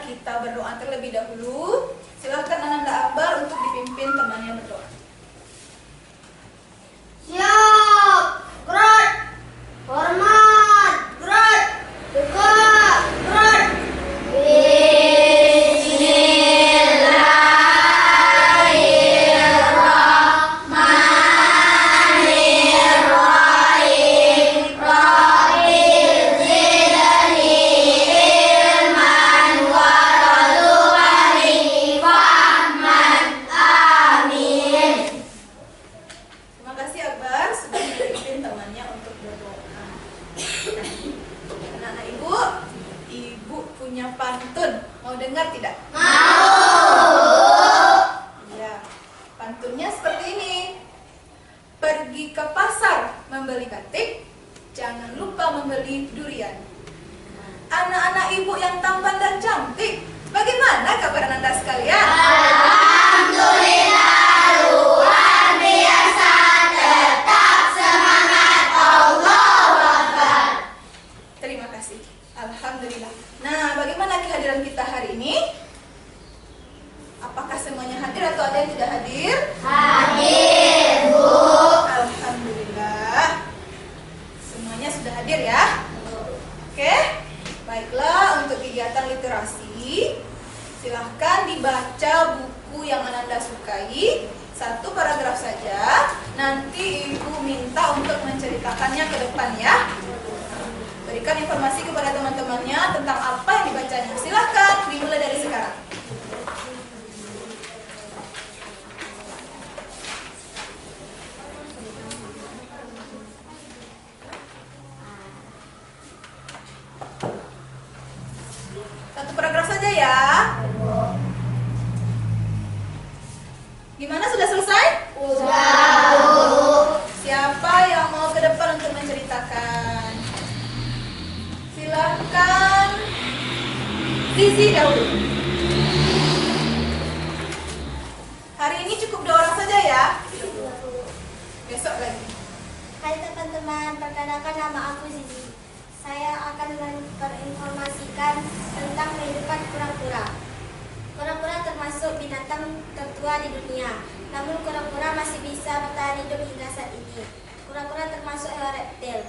kita berdoa terlebih dahulu. Silahkan Ananda Akbar untuk dipimpin temannya berdoa. Siap, gerak, hormat, gerak, tegak, gerak. Satu paragraf saja ya. Gimana, sudah selesai? Sudah. Siapa yang mau ke depan untuk menceritakan? Silakan Zizi dahulu. Hari ini cukup 2 orang saja ya. Besok lagi. Hai teman-teman, perkenalkan nama aku Zizi. Saya akan memperinformasikan tentang kehidupan kura-kura. Kura-kura termasuk binatang tertua di dunia. Namun kura-kura masih bisa bertahan hidup hingga saat ini. Kura-kura termasuk hewan reptil.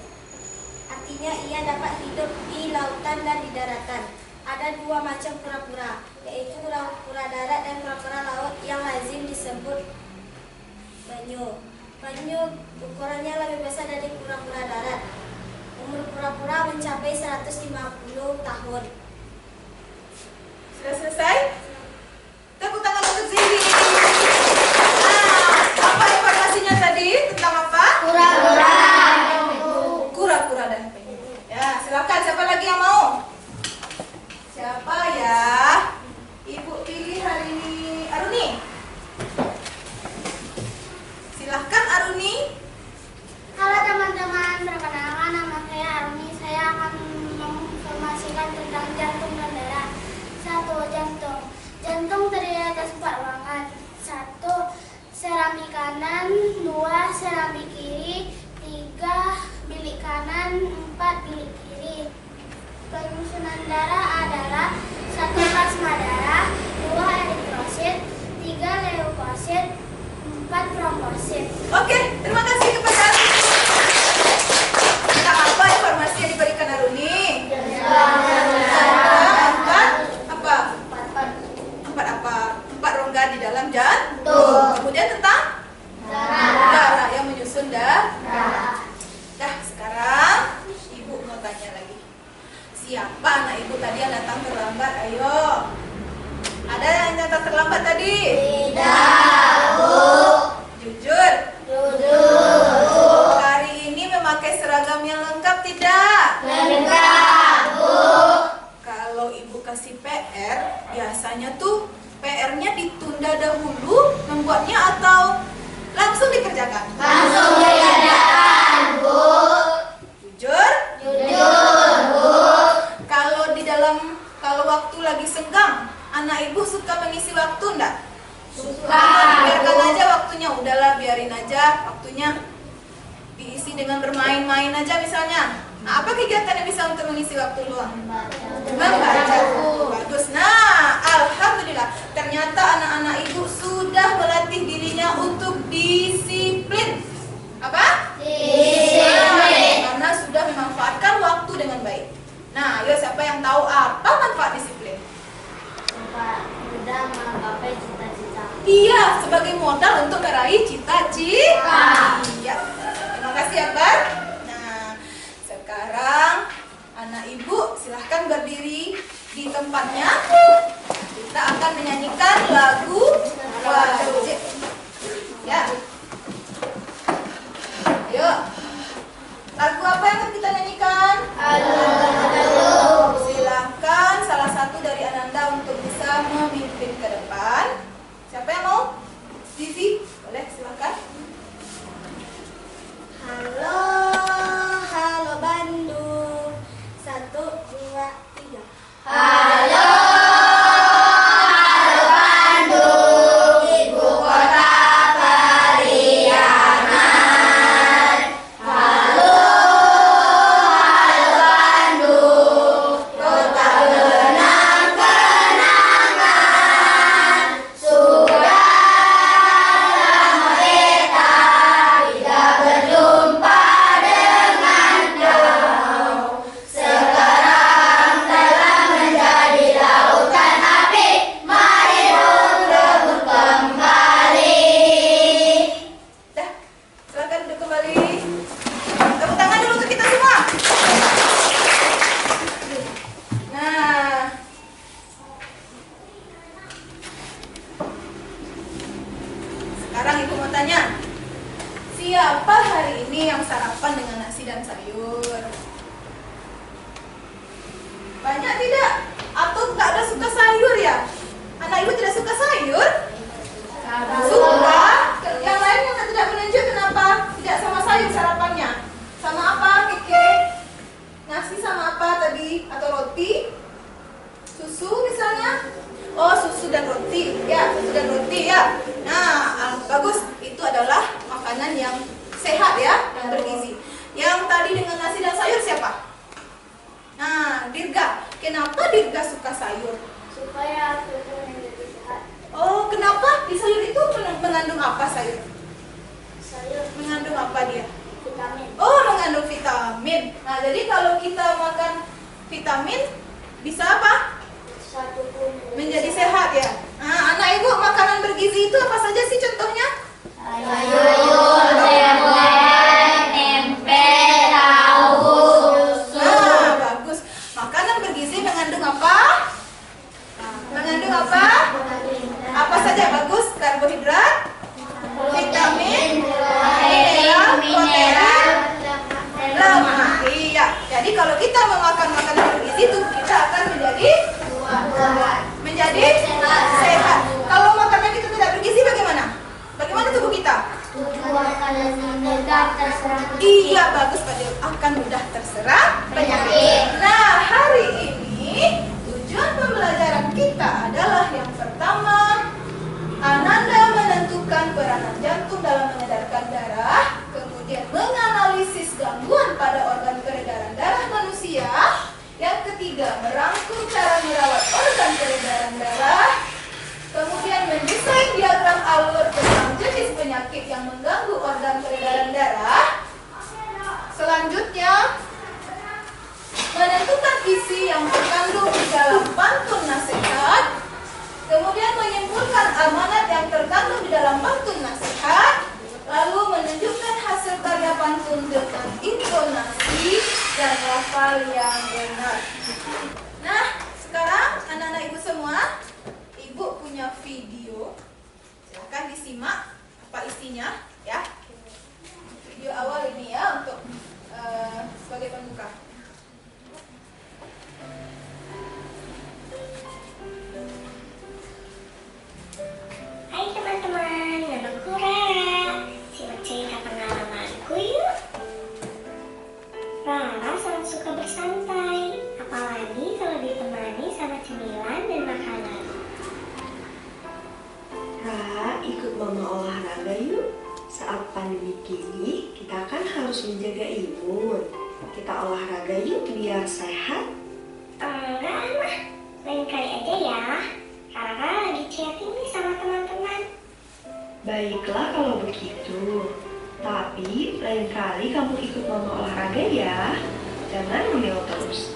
Artinya ia dapat hidup di lautan dan di daratan. Ada 2 macam kura-kura, yaitu kura-kura darat dan kura-kura laut yang lazim disebut banyu. Banyu ukurannya lebih besar dari kura-kura darat. Umur kura-kura mencapai 150 tahun. Sudah selesai? Tepuk tangan untuk Zizi. Apa informasinya tadi? Tentang apa? Kura-kura. Kura-kura dan penyu. Ya, silakan. Siapa lagi yang mau? Siapa ya? Ibu pilih hari ini. Aruni. Silahkan Aruni. Halo teman-teman, perkenalkan nama saya Aruni. Saya akan menginformasikan tentang jantung dan darah. 1. Jantung. Jantung terdiri atas 4 ruangan. 1. Serambi kanan, 2. Serambi kiri, 3. Bilik kanan, 4. Bilik kiri. Penyusunan darah adalah 1. plasma darah, 2. eritrosit, 3. leukosit, 4. trombosit. Oke, terima kasih kepada Aruni. Tentang apa informasi yang diberikan Aruni? Empat rongga di dalam jantung. Kemudian tentang darah yang menyusun darah. Nah, sekarang ibu mau tanya lagi. Siapa anak ibu tadi yang datang terlambat? Ayo. Ada yang datang terlambat tadi? Tidak, Bu. Jujur. Jujur. Hari ini memakai seragam yang lengkap tidak? Lengkap, Bu. Kalau ibu kasih PR, biasanya tuh PR-nya ditunda dahulu membuatnya atau langsung dikerjakan? Langsung dikerjakan, Bu. Jujur? Jujur, Bu. Kalau waktu lagi senggang, anak ibu suka mengisi waktu enggak? Suka. Biarkan aja waktunya, udahlah biarin aja waktunya diisi dengan bermain-main aja misalnya. Nah, apa kegiatan yang bisa untuk mengisi waktu luang? Membaca. Bagus. Nah, sebagai modal untuk meraih cita-cita. Ya, terima kasih ya, Bar. Nah, sekarang anak ibu silahkan berdiri di tempatnya. Kita akan menyanyikan lagu wajib. Ya. Yuk. Lagu apa yang akan kita nyanyikan? Silahkan salah satu dari Ananda untuk bisa memimpin ke depan. Siapa yang mau? Zizi, boleh silahkan. Halo, halo Bandung. 1, 2, 3. Halo Bandung, ibu kota periangan. Halo Bandung, kota kenang-kenangan. Sudah lama kita tidak berjumpa dengan kau. Sekarang telah menjadi lautan api, mari berebut kembali. Dah, silahkan duduk kembali. Tepuk tangan dulu untuk kita semua. Nah, sekarang ibu mau tanya, siapa hari ini yang sarapan dengan nasi dan sayur? Banyak tidak? Atau nggak ada suka sayur ya? Anak ibu tidak suka sayur? Suka. Yang lain yang tidak menunjuk kenapa tidak sama sayur sarapannya? Sama apa, Kike? Nasi sama apa tadi? Atau roti? Susu misalnya? Oh, susu dan roti. Ya, susu dan roti ya. Nah, bagus. Itu adalah makanan yang sehat ya, yang bergizi. Yang tadi dengan nasi dan sayur siapa? Nah, Dirga. Kenapa Dirga suka sayur? Supaya tubuh menjadi sehat. Oh, kenapa? Di sayur itu mengandung apa sayur? Sayur Mengandung apa dia? vitamin. Oh, mengandung vitamin. Nah, jadi kalau kita makan vitamin, bisa apa? Tubuh Menjadi sehat ya. Nah, anak ibu makanan bergizi itu apa saja sih contohnya? Sayur, tempe, tahu, susu. Nah, bagus. Makanan bergizi mengandung apa? Mengandung apa? Apa saja bagus? Karbohidrat, vitamin, mineral, lemak. Iya. Jadi kalau kita memakan makanan bergizi, tubuh kita akan menjadi sehat. Kalau makanan kita tidak bergizi bagaimana? Bagaimana tubuh kita? Iya, bagus, Pak Del. Akan mudah terserang penyakit. Nah, hari ini tujuan pembelajaran kita adalah yang pertama, Ananda menentukan peranan jantung dalam mengedarkan darah, kemudian menganalisis gangguan pada organ peredaran darah manusia. Yang ketiga, merangkum cara merawat organ peredaran darah. Kemudian mendesain diagram alur tentang jenis penyakit yang mengganggu organ peredaran darah. Selanjutnya, menentukan isi yang terkandung di dalam pantun nasihat. Kemudian menyimpulkan amanat yang terkandung di dalam pantun nasihat. Lalu menunjukkan hasil karya pantun dengan intonasi dan lafal yang benar. Nah, sekarang anak-anak ibu semua, ibu punya video. Silahkan disimak apa isinya ya. Video awal ini ya untuk sebagai pembuka. Hai teman-teman, namaku Rara. Simak cerita pengalamanku yuk. Rara sangat suka bersantai, apalagi kalau ditemani sama cemilan dan makanan. Ra, ikut mama olahraga yuk. Saat pandemi gini, kita kan harus menjaga imun. Kita olahraga yuk biar sehat. Enggak, Mah. Lain kali aja ya. Rara lagi chatting nih sama teman-teman. Baiklah kalau begitu. Tapi lain kali kamu ikut mama olahraga ya. Jangan ngemil terus.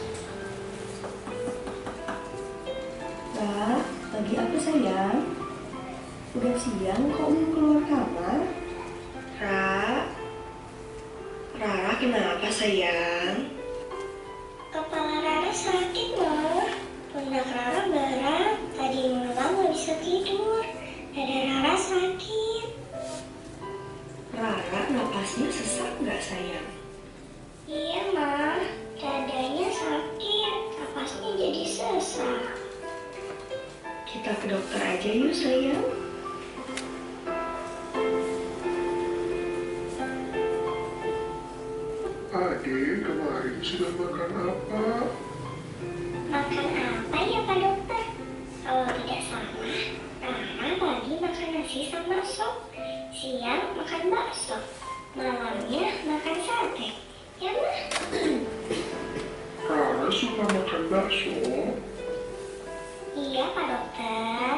Ra, lagi apa sayang? Udah siang kok belum keluar kamar? Rara kenapa sayang? Kepala Rara sakit loh. Pundak Rara berat. Tadi malam nggak bisa tidur. Dada Rara sakit. Rara napasnya sesak nggak sayang? Iya, Ma. Dadanya sakit. Napasnya jadi sesak. Kita ke dokter aja yuk sayang. Adik, kemarin sudah makan apa? Makan apa ya Pak Dokter? Kalau tidak salah, Rara tadi makan nasi sama sop. Siang makan bakso. Malamnya makan sate. Ya, Ma? Rara suka makan bakso. Iya, Pak Dokter.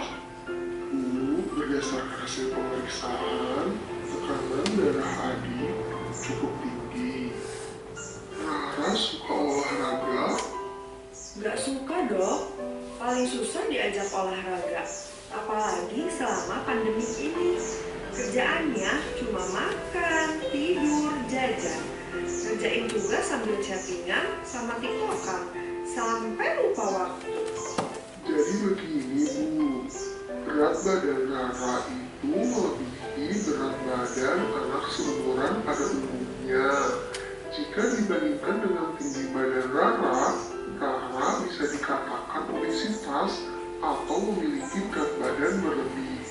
Dulu, berdasarkan hasil pemeriksaan, tekanan darah adik cukup tinggi. Rara suka olahraga. Nggak suka dok. Paling susah diajak olahraga. Apalagi selama pandemi ini. Kerjaannya cuma makan, tidur, jajan. Ngerjain tugas sambil chattingan sama tiktokan. Sampai lupa waktu. Jadi begini Bu, berat badan Rara itu melebihi berat badan anak seumuran pada umumnya. Jika dibandingkan dengan tinggi badan Rara bisa dikatakan obesitas atau memiliki berat badan berlebih.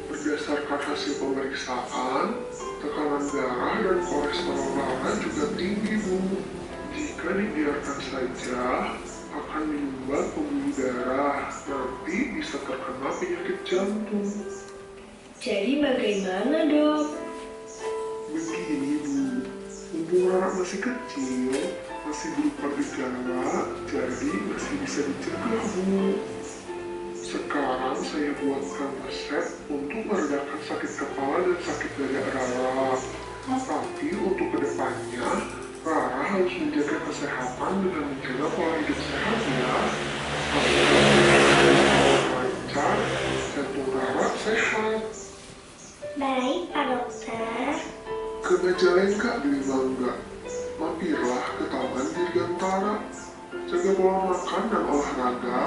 Berdasarkan hasil pemeriksaan, tekanan darah dan kolesterol Rara juga tinggi Bu. Jika dibiarkan saja, akan menyumbat pembuluh darah, nanti bisa terkena penyakit jantung. Jadi bagaimana dok? Begini Bu, mumpung Rara masih kecil, masih berupa gejala, jadi masih bisa dicegah Bu. Sekarang saya buatkan resep untuk meredakan sakit kepala dan sakit dada Rara. Tapi untuk kedepannya, Rara harus menjaga kesehatan dengan menjaga pola hidup sehat ya. Lancar, jantung Rara sehat. Baik, Pak Dokter. Ke Majalengka beli mangga. Mampirlah ke Taman Dirgantara. Jaga pola makan dan olahraga.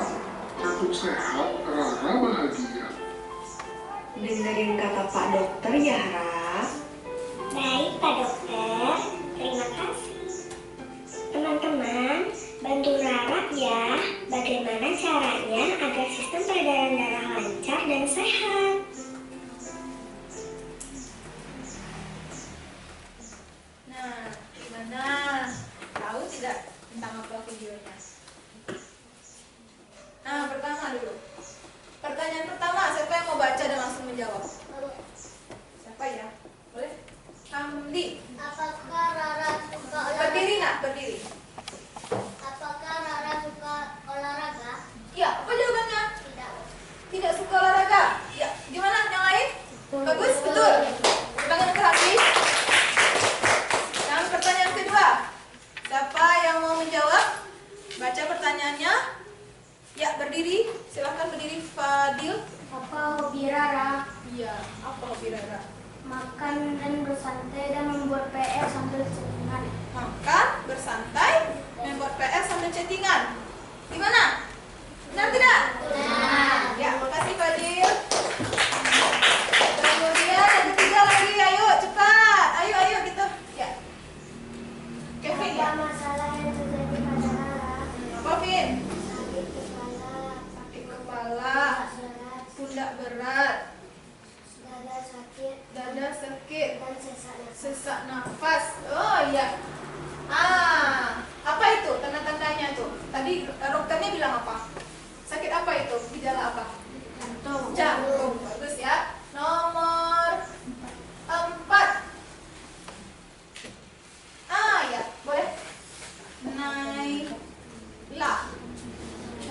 Jantung sehat, Rara bahagia. Dengerin kata Pak Dokter ya Rara. Baik, Pak Dokter. Terima kasih. Teman-teman, bantu Rara ya. Bagaimana caranya agar sistem peredaran darah lancar dan sehat. Nah, gimana? Tahu tidak tentang apa videonya? Nah, pertama dulu. Pertanyaan pertama, siapa yang mau baca dan langsung menjawab? Siapa ya? Boleh? Hamdi. Apakah Rara suka Berdiri nak, berdiri. Apakah Rara suka olahraga? Ya, apa jawabannya? Tidak. Tidak suka olahraga. Ya, gimana? Yang lain? Bagus, betul. Tangan ke hati. Yang pertanyaan kedua. Siapa yang mau menjawab? Baca pertanyaannya. Ya, berdiri. Silahkan berdiri, Fadil. Apa hobi Rara? Iya, apa hobi Rara? Makan dan bersantai dan membuat PR sambil chattingan. Makan, bersantai, membuat PR sambil chattingan. Gimana? Benar tidak? Benar. Ya, makasih Fadil. Kemudian yang ketiga lagi, ayo cepat. Ayo kita. Ya. Kevin ya. Apa masalah yang terjadi pada Rara? Apa Vin? Sakit kepala, Sakit kepala, berat, pundak berat, dada sakit, dada sakit, dan sesak nafas. sesak nafas. Oh iya. Apa itu tanda-tandanya tuh? Tadi dokternya bilang apa? Sakit apa itu? Gejala apa? Jantung. Jantung. Bagus ya. Nomor 4. Ya, boleh. Naila.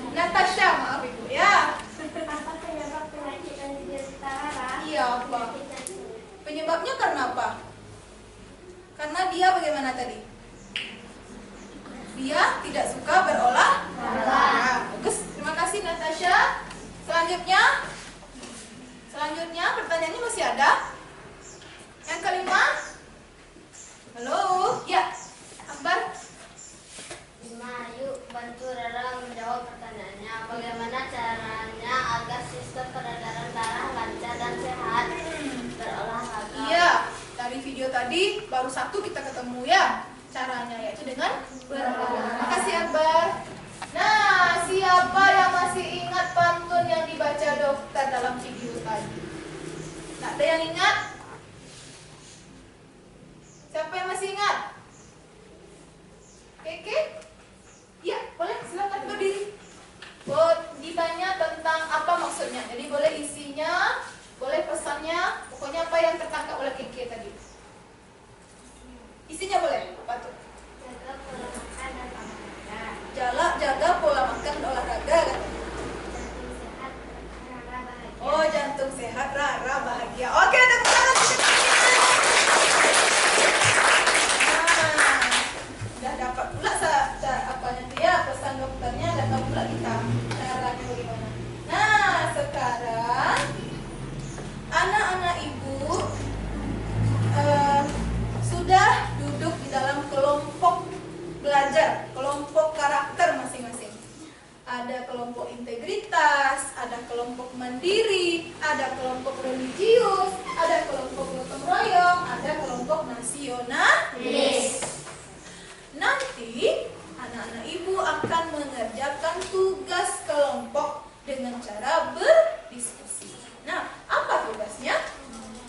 Natasha, maaf Ibu ya. Apa penyebab penyakit yang diderita Rara? Iya, apa? Penyakit jantung. Penyebabnya karena apa? Karena dia bagaimana tadi? Dia tidak suka berolahraga. Bagus, terima kasih Natasha. Selanjutnya Selanjutnya pertanyaannya masih ada. Yang kelima. Halo, ya, Akbar. 5. Yuk bantu Rara menjawab pertanyaannya. Bagaimana caranya agar sistem peredaran darah lancar dan sehat? Berolahraga. Iya, dari video tadi baru satu kita ketemu ya caranya, yaitu dengan berolahraga. Makasih Akbar. Nah, siapa yang masih ingat pantun yang dibaca dokter dalam video tadi? Nggak ada yang ingat? Siapa yang masih ingat? Keke? Iya, boleh silakan berdiri. Ditanya tentang apa maksudnya. Jadi boleh isinya, boleh pesannya, pokoknya apa yang tertangkap oleh Keke tadi. Isinya boleh, apa tuh? Jaga pola makan dan olahraga kan? Oh, jantung sehat, Rara bahagia. Oke, tepuk tangan. Udah dapat pula apa nanti ya pesan dokternya, dan tahu pula kita caranya bagaimana. Nah, sekarang anak-anak ibu sudah duduk di dalam kelompok belajar, kelompok karakter masing-masing. Ada kelompok integritas, ada kelompok mandiri, ada kelompok religius, ada kelompok gotong royong, ada kelompok nasionalis. Nanti anak-anak ibu akan mengerjakan tugas kelompok dengan cara berdiskusi. Nah, apa tugasnya?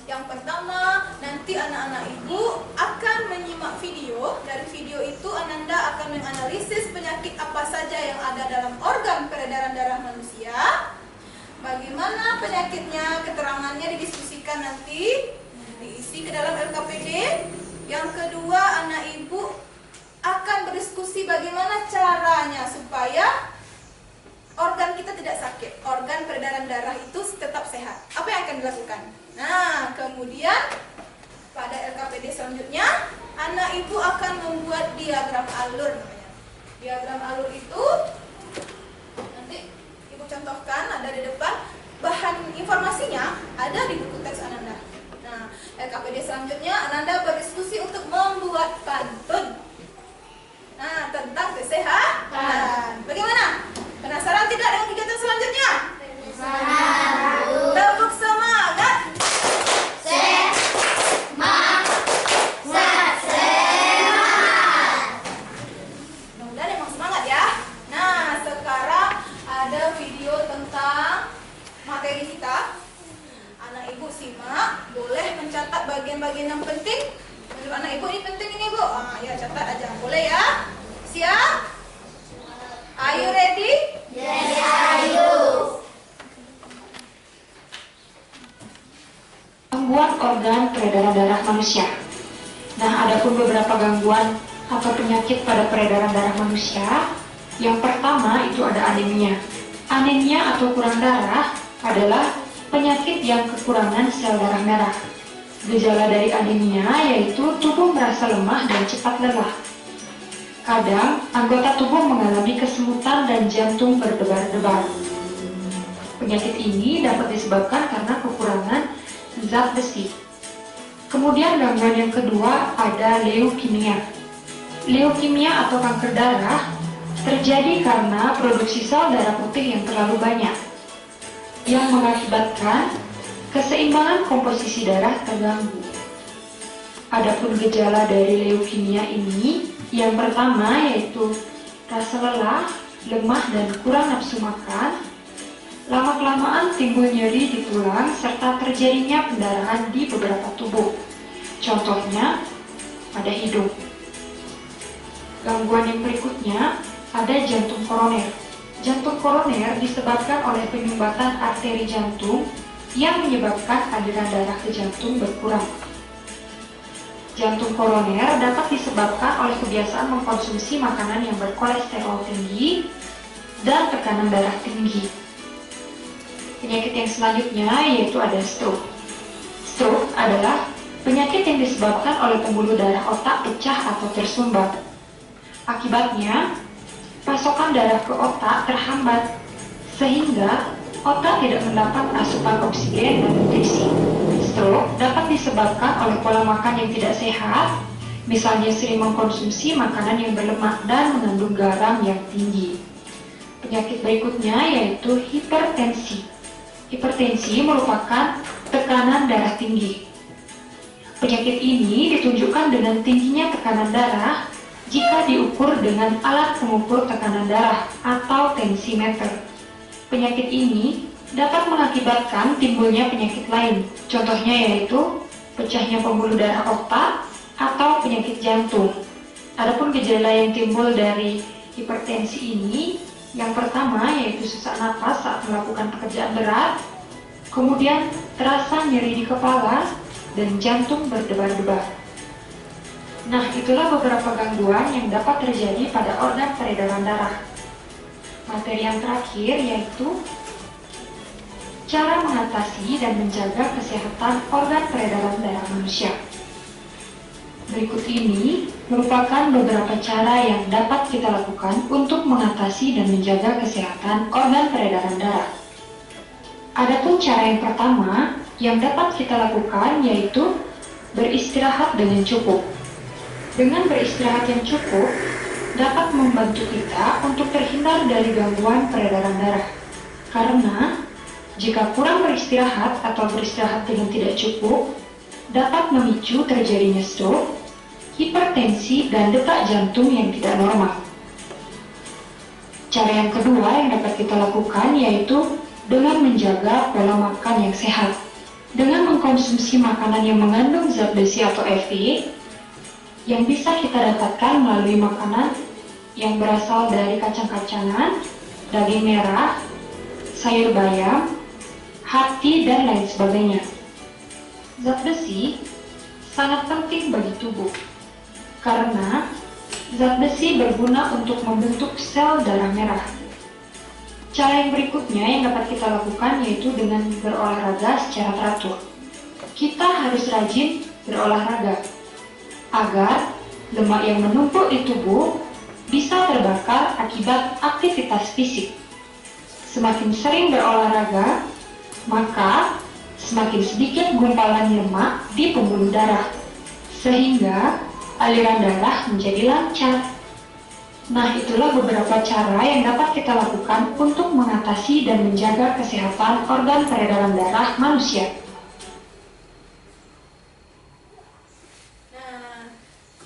Yang pertama, nanti anak-anak ibu akan menyimak video. Dari video itu Ananda akan menganalisis penyakit apa saja yang ada dalam organ peredaran darah manusia. Bagaimana penyakitnya, keterangannya didiskusikan nanti, diisi ke dalam LKPD. Yang kedua, anak ibu akan berdiskusi bagaimana caranya supaya organ kita tidak sakit, organ peredaran darah itu tetap sehat. Apa yang akan dilakukan? Nah, kemudian pada LKPD selanjutnya, anak ibu akan membuat diagram alur namanya. Diagram alur itu nanti ibu contohkan, ada di depan. Bahan informasinya ada di buku teks Ananda. Nah, LKPD selanjutnya Ananda berdiskusi untuk membuat pantun. Nah, tentang kesehatan. Bagaimana? Penasaran tidak dengan kegiatan selanjutnya? Tepuk semangat. Mudah-mudahan emang semangat ya. Nah, sekarang ada video tentang materi kita. Anak ibu simak, boleh mencatat bagian-bagian yang penting. Menurut anak ibu ini penting ini bu. Ya catat aja, boleh ya. Siap? Are you ready? Yes, ayo. Gangguan organ peredaran darah manusia. Nah, ada pun beberapa gangguan atau penyakit pada peredaran darah manusia. Yang pertama itu ada anemia. Anemia atau kurang darah adalah penyakit yang kekurangan sel darah merah. Gejala dari anemia yaitu tubuh merasa lemah dan cepat lelah. Kadang, anggota tubuh mengalami kesemutan dan jantung berdebar-debar. Penyakit ini dapat disebabkan karena kekurangan zat besi. Kemudian gangguan yang kedua ada leukemia. Leukemia atau kanker darah terjadi karena produksi sel darah putih yang terlalu banyak, yang mengakibatkan keseimbangan komposisi darah terganggu. Adapun gejala dari leukemia ini, yang pertama yaitu rasa lelah, lemah dan kurang nafsu makan. Lama-kelamaan timbul nyeri di tulang serta terjadinya pendarahan di beberapa tubuh. Contohnya pada hidung. Gangguan yang berikutnya ada jantung koroner. Jantung koroner disebabkan oleh penyumbatan arteri jantung yang menyebabkan aliran darah ke jantung berkurang. Jantung koroner dapat disebabkan oleh kebiasaan mengkonsumsi makanan yang berkolesterol tinggi dan tekanan darah tinggi. Penyakit yang selanjutnya yaitu ada stroke. Stroke adalah penyakit yang disebabkan oleh pembuluh darah otak pecah atau tersumbat. Akibatnya, pasokan darah ke otak terhambat, sehingga otak tidak mendapat asupan oksigen dan nutrisi. Stroke dapat disebabkan oleh pola makan yang tidak sehat, misalnya sering mengkonsumsi makanan yang berlemak dan mengandung garam yang tinggi. Penyakit berikutnya yaitu hipertensi. Hipertensi merupakan tekanan darah tinggi. Penyakit ini ditunjukkan dengan tingginya tekanan darah jika diukur dengan alat pengukur tekanan darah atau tensimeter. Penyakit ini dapat mengakibatkan timbulnya penyakit lain, contohnya yaitu pecahnya pembuluh darah otak atau penyakit jantung. Adapun gejala yang timbul dari hipertensi ini, yang pertama yaitu sesak napas saat melakukan pekerjaan berat, kemudian terasa nyeri di kepala, dan jantung berdebar-debar. Nah, itulah beberapa gangguan yang dapat terjadi pada organ peredaran darah. Materi yang terakhir yaitu cara mengatasi dan menjaga kesehatan organ peredaran darah manusia. Berikut ini merupakan beberapa cara yang dapat kita lakukan untuk mengatasi dan menjaga kesehatan organ peredaran darah. Adapun cara yang pertama yang dapat kita lakukan yaitu beristirahat dengan cukup. Dengan beristirahat yang cukup dapat membantu kita untuk terhindar dari gangguan peredaran darah. Karena jika kurang beristirahat atau beristirahat dengan tidak cukup, dapat memicu terjadinya stroke, hipertensi, dan detak jantung yang tidak normal. Cara yang kedua yang dapat kita lakukan yaitu dengan menjaga pola makan yang sehat. Dengan mengkonsumsi makanan yang mengandung zat besi atau Fe, yang bisa kita dapatkan melalui makanan yang berasal dari kacang-kacangan, daging merah, sayur bayam, hati, dan lain sebagainya. Zat besi sangat penting bagi tubuh, karena zat besi berguna untuk membentuk sel darah merah. Cara yang berikutnya yang dapat kita lakukan yaitu dengan berolahraga secara teratur. Kita harus rajin berolahraga agar lemak yang menumpuk di tubuh bisa terbakar akibat aktivitas fisik. Semakin sering berolahraga, maka semakin sedikit gumpalan lemak di pembuluh darah, sehingga aliran darah menjadi lancar. Nah, itulah beberapa cara yang dapat kita lakukan untuk mengatasi dan menjaga kesehatan organ peredaran darah manusia. Nah,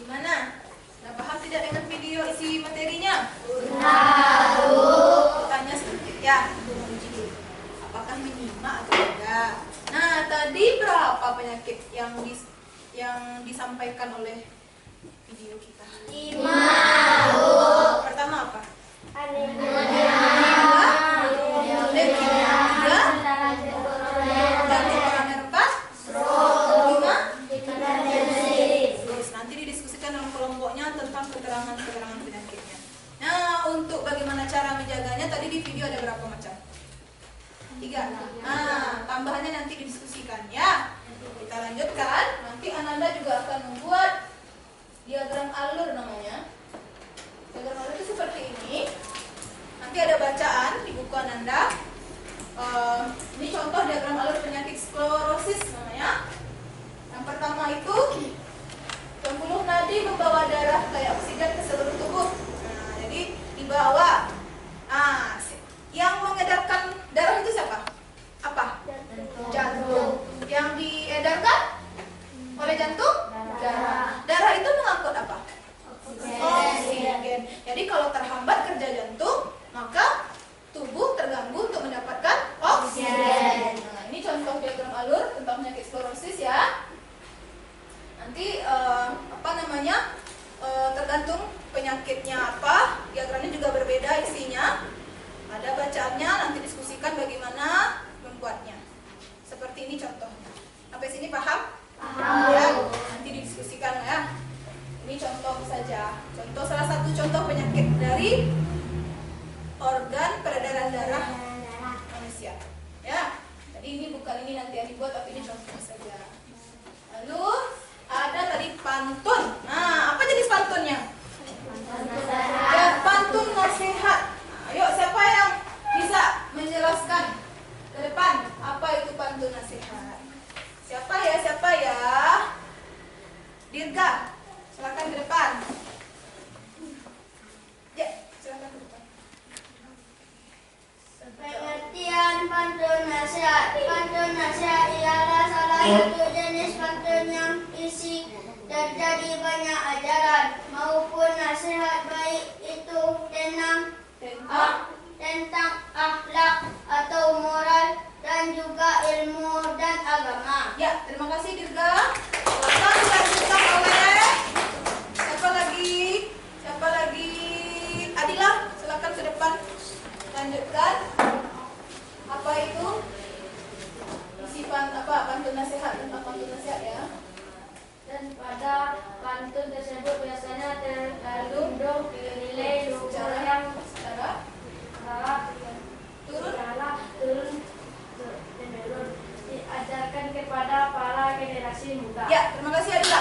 gimana? Sudah paham tidak dengan video isi materinya? Tahu. Tanya sedikit ya, untuk menguji apakah menyimak atau tidak. Nah, tadi berapa penyakit yang disampaikan oleh video kita? 5. Pertama apa? Anemia. Leukemia. 3. Jantung koroner 4. 5. Terus nanti didiskusikan dalam kelompoknya tentang keterangan-keterangan penyakitnya. Nah, untuk bagaimana cara menjaganya tadi di video ada berapa macam? 3. Nah, tambahannya nanti didiskusikan ya. Kita lanjutkan. Nanti Ananda juga akan membuat diagram alur namanya. Diagram alur itu seperti ini. Nanti ada bacaan di buku Ananda. Ini contoh diagram alur penyakit sklerosis namanya. Yang pertama itu pembuluh nadi membawa darah kayak oksigen ke seluruh tubuh. Nah, jadi dibawa. Nah, yang mengedarkan darah itu siapa? Apa? Jantung. Yang diedarkan oleh jantung? Darah. Darah itu mengangkut apa? Oksigen. Jadi kalau terhambat kerja jantung, maka tubuh terganggu untuk mendapatkan oksigen. Nah, ini contoh diagram alur tentang penyakit sklerosis ya. Nanti tergantung penyakitnya apa, diagramnya juga berbeda isinya. Ada bacaannya, nanti diskusikan bagaimana membuatnya. Seperti ini contohnya. Sampai sini paham? Paham. Ya, nanti didiskusikan ya. Ini contoh saja. Salah satu contoh penyakit dari organ peredaran darah manusia. Ya. Jadi ini bukan ini nanti yang dibuat, tapi ini contoh saja. Lalu ada tadi pantun. Nah, apa jenis pantunnya? Ya, pantun nasihat. Ayo, siapa yang bisa menjelaskan Ke depan, apa itu pantun nasihat? Siapa ya? Siapa ya? Dirga, silakan ke depan. Ya, silakan ke depan. Pengertian pantun nasihat. Pantun nasihat ialah salah satu jenis pantun yang isi terjadi banyak ajaran maupun nasihat, baik itu tentang akhlak atau moral dan juga ilmu dan agama. Ya, terima kasih Dirga. Silakan dilanjutkan oleh siapa lagi? Siapa lagi? Adila, silakan ke depan. Lanjutkan. Apa itu? Isi pantun nasihat, tentang pantun nasihat ya. Dan pada pantun tersebut biasanya terkandung nilai luhur yang Secara turun menurun diajarkan kepada para generasi muda. ya, terima kasih Adila.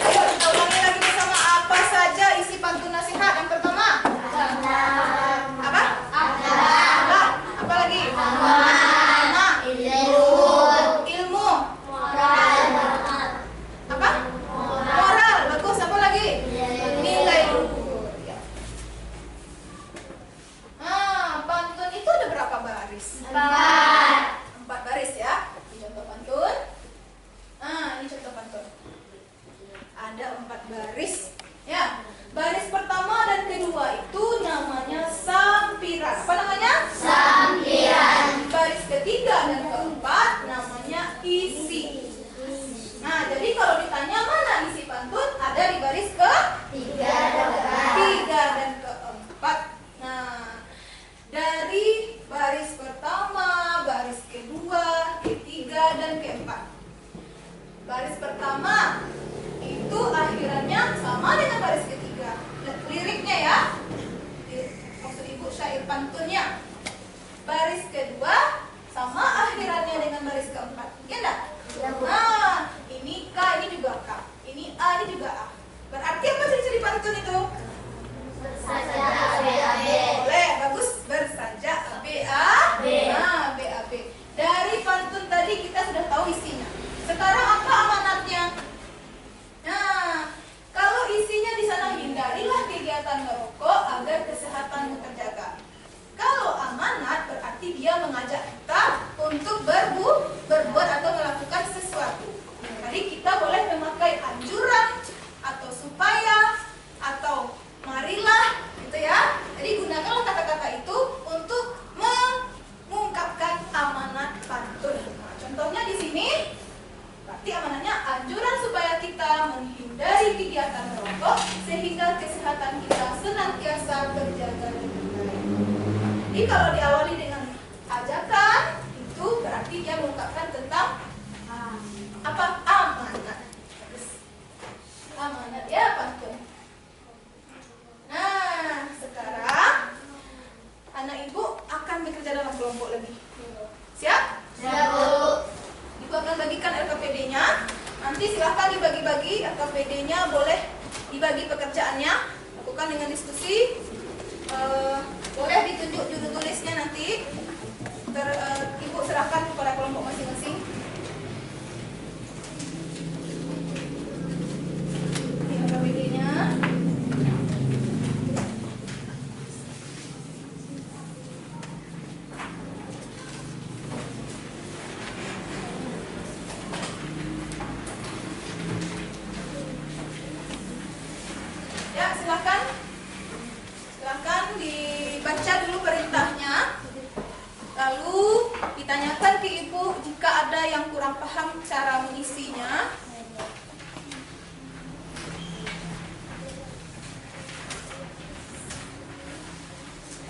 Ayo kita ulangi lagi bersama, apa saja isi pantun nasihat. Yang pertama, apa? Akhlak. Apa lagi? Agama. Ilmu. Apa? Moral. Bagus. Apa lagi? Nilai luhur. Ya. Pantun itu ada berapa baris? 4 baris ya. Ini contoh pantun. Ini contoh pantun. Ada 4 baris. Ya. Baris pertama dan kedua itu namanya sampiran. Apa namanya? Sampiran. Baris ketiga dan keempat namanya isi. Nah, jadi kalau ditanya mana isi pantun, ada di baris ketiga dan keempat. Nah, dari baris pertama, baris kedua, ketiga, dan keempat. Baris pertama itu akhirannya sama dengan baris ketiga. Liriknya ya, maksud ibu syair pantunnya. Baris kedua sama akhirannya dengan baris keempat. Ya enggak? Nah, ini K, ini juga K. Ini A, ini juga A. Berarti apa ciri-ciri pantun itu? Boleh, bagus. Bersaja A, B, A. Nah, B, A, B. Dari pantun tadi kita sudah tahu isinya. Sekarang apa amanatnya? Nah, kalau isinya di sana, hindarilah kegiatan merokok agar kesehatanmu terjaga. Kalau amanat berarti dia mengajak kita untuk berbuat atau melakukan sesuatu. Jadi kita boleh memakai anjuran atau supaya atau marilah gitu ya. Jadi gunakanlah kata-kata itu untuk mengungkapkan amanat pantun. Nah, contohnya di sini berarti amanatnya anjuran supaya kita menghindari kegiatan merokok sehingga kesehatan kita senantiasa terjaga dengan baik. Jadi kalau diawali dengan ajakan itu berarti dia mengungkapkan tentang apa? Amanat. Amanat ya pantun. Nah, sekarang anak ibu akan bekerja dalam kelompok lagi. Siap? Siap, Bu. Ibu akan bagikan LKPD-nya. Nanti silahkan dibagi-bagi LKPD-nya, boleh dibagi pekerjaannya. Lakukan dengan diskusi. Boleh ditunjuk judul tulisnya nanti. Ibu serahkan kepada kelompok masing-masing. Ini LKPD-nya. Ya, silakan dibaca dulu perintahnya. Lalu ditanyakan ke ibu jika ada yang kurang paham cara mengisinya.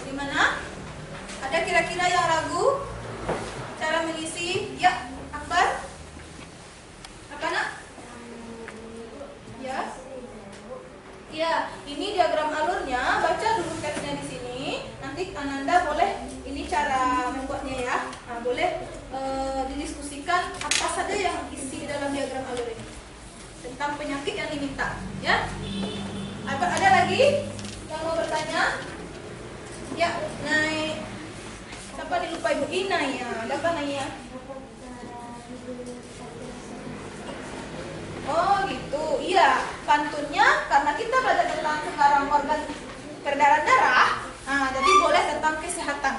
Di mana? Ada kira-kira yang ragu cara mengisi? Ya, Akbar. Apa nak? Ya. Ya, ini diagram alurnya. Baca dulu teksnya di sini. Nanti Ananda boleh ini cara membuatnya ya. Nah, boleh didiskusikan apa saja yang isi di dalam diagram alur Kenapa dilupa Ibu Ina ya? Ada apa Naya? Oh gitu, iya. Pantunnya karena kita belajar tentang sekarang organ peredaran darah, nah, jadi boleh tentang kesehatan.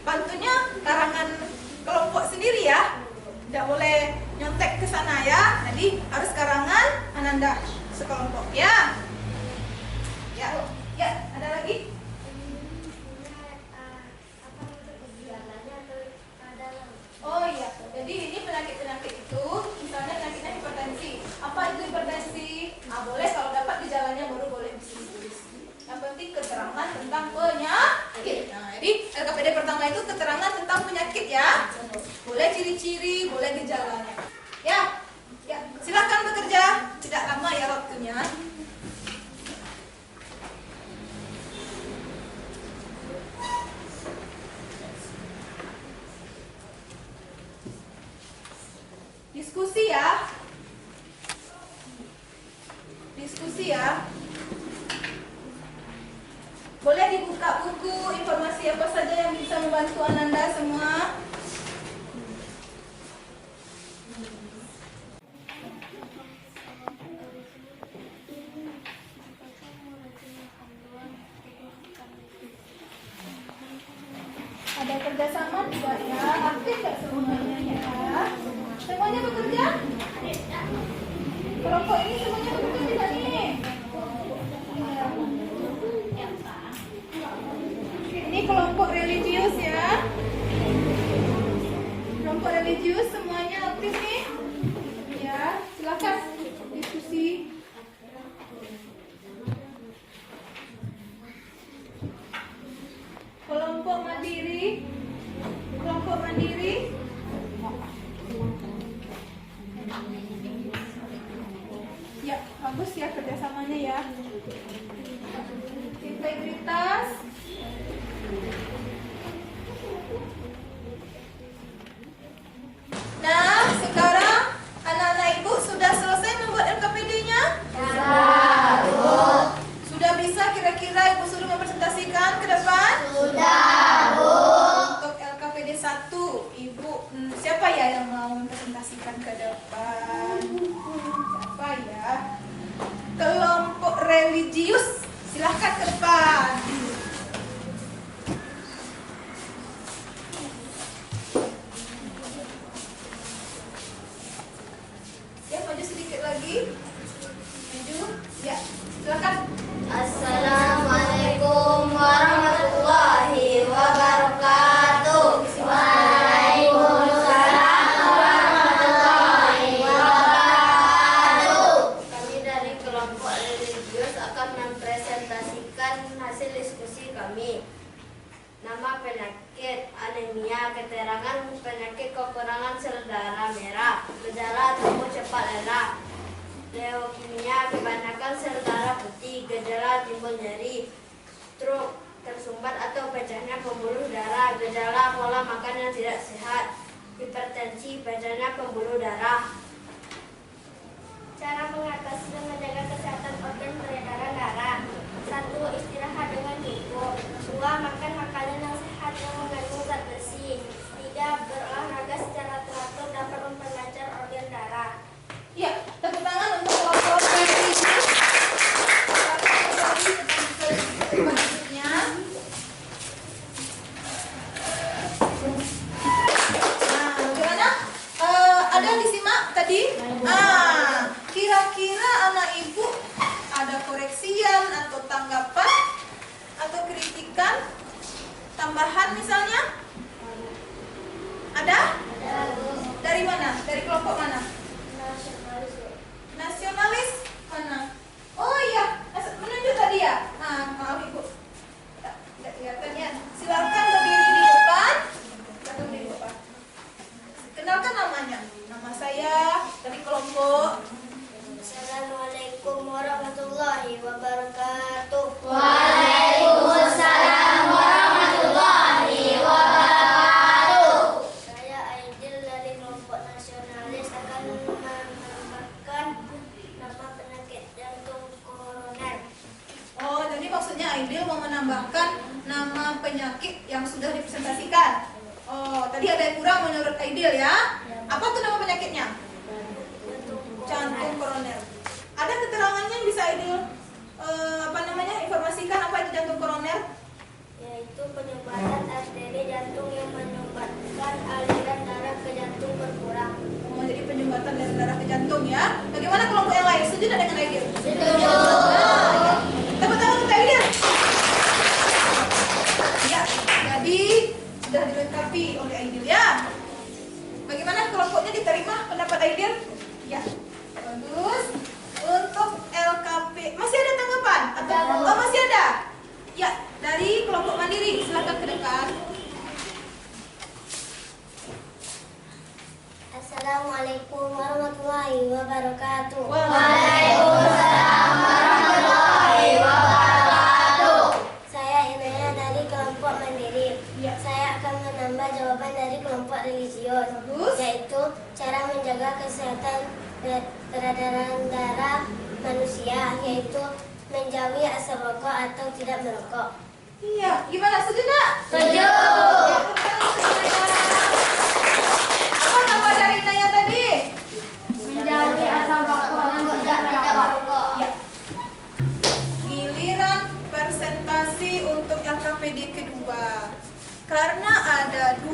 Pantunnya karangan kelompok sendiri ya, tidak boleh nyontek ke sana ya. Jadi harus karangan Ananda sekelompok ya. Ya, ada lagi? Oh iya, jadi ini penyakit-penyakit itu, misalnya penyakitnya hipertensi. Apa itu hipertensi? Nah, boleh kalau dapat gejalanya baru boleh ditulis. Yang penting keterangan tentang penyakit. Nah, jadi LKPD pertama itu keterangan tentang penyakit ya. Boleh ciri-ciri, boleh gejalanya. Ya, silakan bekerja. Tidak lama ya waktunya. Diskusi ya. Diskusi ya. Boleh dibuka buku informasi apa saja yang bisa membantu Ananda semua. Ada kerjasama tidak ya? Aktif nggak semuanya ya? Semuanya bekerja? Kelompok ini semuanya bekerja tidak nih? Ini kelompok religius ya. Kelompok religius semuanya aktif nih? Ya, silakan diskusi. Kelompok mandiri. Kelompok mandiri. Ya, bagus ya kerjasamanya ya. Integritas. Nah, sekarang anak-anak ibu sudah selesai membuat LKPD-nya? Sudah bisa kira-kira ibu suruh mempresentasikan ke depan? Sudah, Bu. Untuk LKPD 1, ibu siapa ya yang mau mempresentasikan ke depan? Siapa ya? Kelompok religius, silahkan ke depan. Ya, maju sedikit lagi. Maju. Ya, silakan. Assalamualaikum warahmatullahi wabarakatuh. Waalaikumsalam warahmatullahi wabarakatuh. Kami dari kelompok religius akan mempresentasikan hasil diskusi kami. Nama penyakit anemia, keterangan penyakit kekurangan sel darah merah, gejala tubuh cepat lelah. Leukemia, kebanyakan sel darah putih, gejala timbul nyeri, stroke, tersumbat atau pecahnya pembuluh darah, gejala pola makan yang tidak sehat, hipertensi, pecahnya pembuluh darah. Cara mengatasi dan menjaga kesehatan organ peredaran darah. 1. Istirahat dengan cukup. 2. Makan makanan yang sehat yang mengandung zat besi. 3. Berolahraga secara teratur dapat memperlancar organ darah. Ya, tepuk tangan untuk kelompok religius. Selanjutnya. Nah, bagaimana? Ada yang disimak tadi? Kira-kira anak ibu ada koreksian atau tanggapan atau kritikan tambahan misalnya? Ada? Dari mana? Dari kelompok mana? Nasionalis mana? Oh iya, menunjuk tadi ya. Maaf ibu, tidak kelihatan ya. Silakan berdiri di depan. Kenalkan namanya. Nama saya dari kelompok. Assalamualaikum warahmatullahi wabarakatuh. Waalaikumsalam warahmatullahi wabarakatuh. Aidil ya. Apa tuh nama penyakitnya? Jantung koroner. Ada keterangannya yang bisa Aidil informasikan apa itu jantung koroner? Yaitu penyumbatan arteri jantung yang menyumbatkan aliran darah ke jantung berkurang. Oh, jadi penyumbatan dari darah ke jantung ya. Bagaimana kelompok yang lain? Setuju tidak dengan Aidil? Setuju. Tepuk tangan untuk Aidil. Ya, jadi sudah dilengkapi oleh Aidil ya. Bagaimana kelompoknya, diterima pendapat Aidil? Ya, bagus. Untuk LKP masih ada tanggapan? Atau masih ada? Ya, dari kelompok mandiri silakan ke depan. Assalamualaikum warahmatullahi wabarakatuh. Waalaikumsalam warahmatullahi wabarakatuh. Saya Inaya dari kelompok mandiri. Ya. Saya akan menambah jawaban dari kelompok religius, Bagus. yaitu cara menjaga kesehatan peredaran darah manusia, yaitu menjauhi asap rokok atau tidak merokok. Iya, gimana? Setuju nggak? Setuju. Apa nama dari Naya tadi? Menjauhi asap rokok dan tidak merokok. Ya. Giliran presentasi untuk LKPD kedua. Karena ada 2.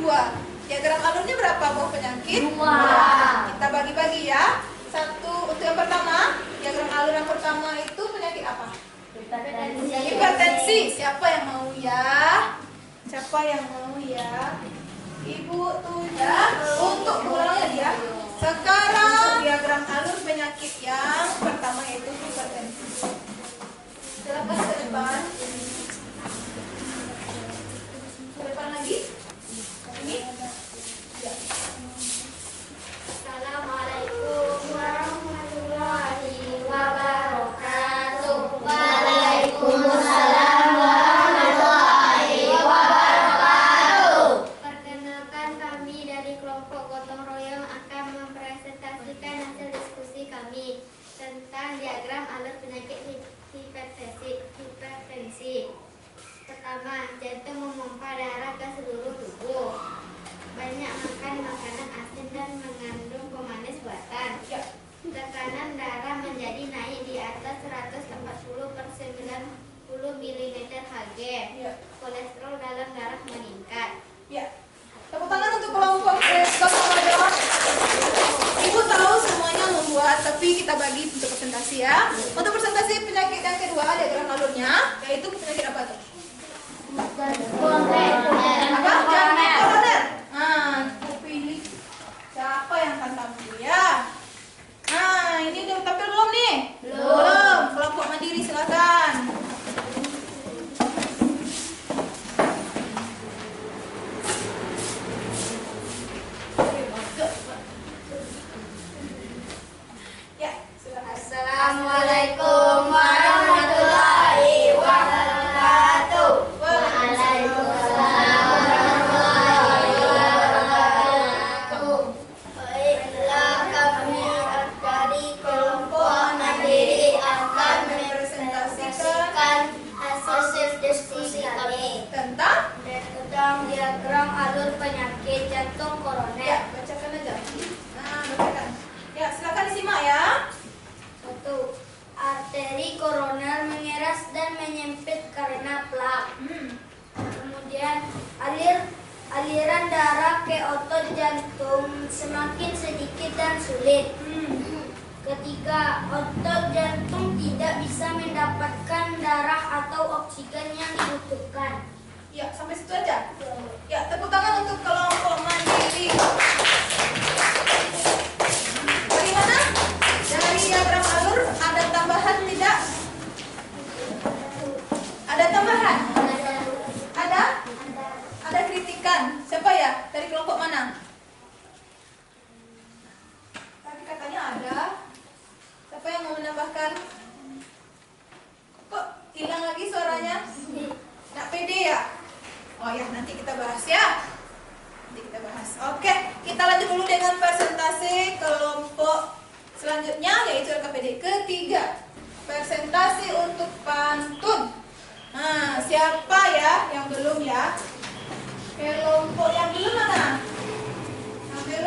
Diagram alurnya berapa buah penyakit? 2. Kita bagi-bagi ya. 1 untuk yang pertama. Diagram alur yang pertama itu penyakit apa? Hipertensi. Siapa yang mau ya? Siapa yang mau ya? Ibu tuh ya. Untuk ulangnya dia. Sekarang diagram alur penyakit yang pertama yaitu hipertensi. Silakan ke depan. Ke depan lagi. Ini. Ya. Assalamualaikum warahmatullahi wabarakatuh. Waalaikumsalam warahmatullahi wabarakatuh. Perkenalkan, kami dari kelompok gotong royong akan mempresentasikan hasil diskusi kami tentang diagram alur penyakit hipertensi. Pertama, jantung memompa darah ke seluruh tubuh. Banyak makan makanan asin dan mengandung pemanis buatan. Tekanan darah menjadi naik di atas 140/90 mm Hg. Kolesterol dalam darah meningkat. Ya. Tepuk tangan untuk kelompok gotong royong. Ibu tahu semuanya membuat, tapi kita bagi untuk presentasi ya. Untuk presentasi penyakit yang kedua, diagram alurnya, yaitu penyakit apa tuh? Apa? Jantung koroner. Nah, ibu pilih siapa yang akan tampil ya? Nah, ini udah tampil belum nih? Belum. Kelompok mandiri silakan. Ya, silakan. Assalamualaikum warahmatullahi wabarakatuh. Waalaikumsalam warahmatullahi wabarakatuh. Baiklah, kami dari kelompok mandiri akan mempresentasikan hasil diskusi kami Tentang? tentang diagram alur penyakit jantung Ya, koroner. bacakan aja. Nah, bacakan. Ya, silakan disimak ya. 1. Arteri koroner mengeras dan menyempit karena plak. Kemudian aliran darah ke otot jantung semakin sedikit dan sulit. Ketiga, otot jantung tidak bisa mendapatkan darah atau oksigen yang dibutuhkan. Ya, sampai situ aja. Ya, tepuk tangan untuk kelompok mandiri. Bagaimana? Dari diagram alur ada tambahan tidak? Ada tambahan? Ada? Ada kritikan. Siapa ya? Dari kelompok mana? Tadi katanya ada. Siapa yang mau menambahkan? Kok hilang lagi suaranya? Nggak pede ya? Oh ya, nanti kita bahas ya. Nanti kita bahas. Oke, kita lanjut dulu dengan presentasi kelompok selanjutnya, yaitu LKPD ketiga. Presentasi untuk pantun. Nah, siapa ya yang belum ya? Kelompok yang belum mana? Sambil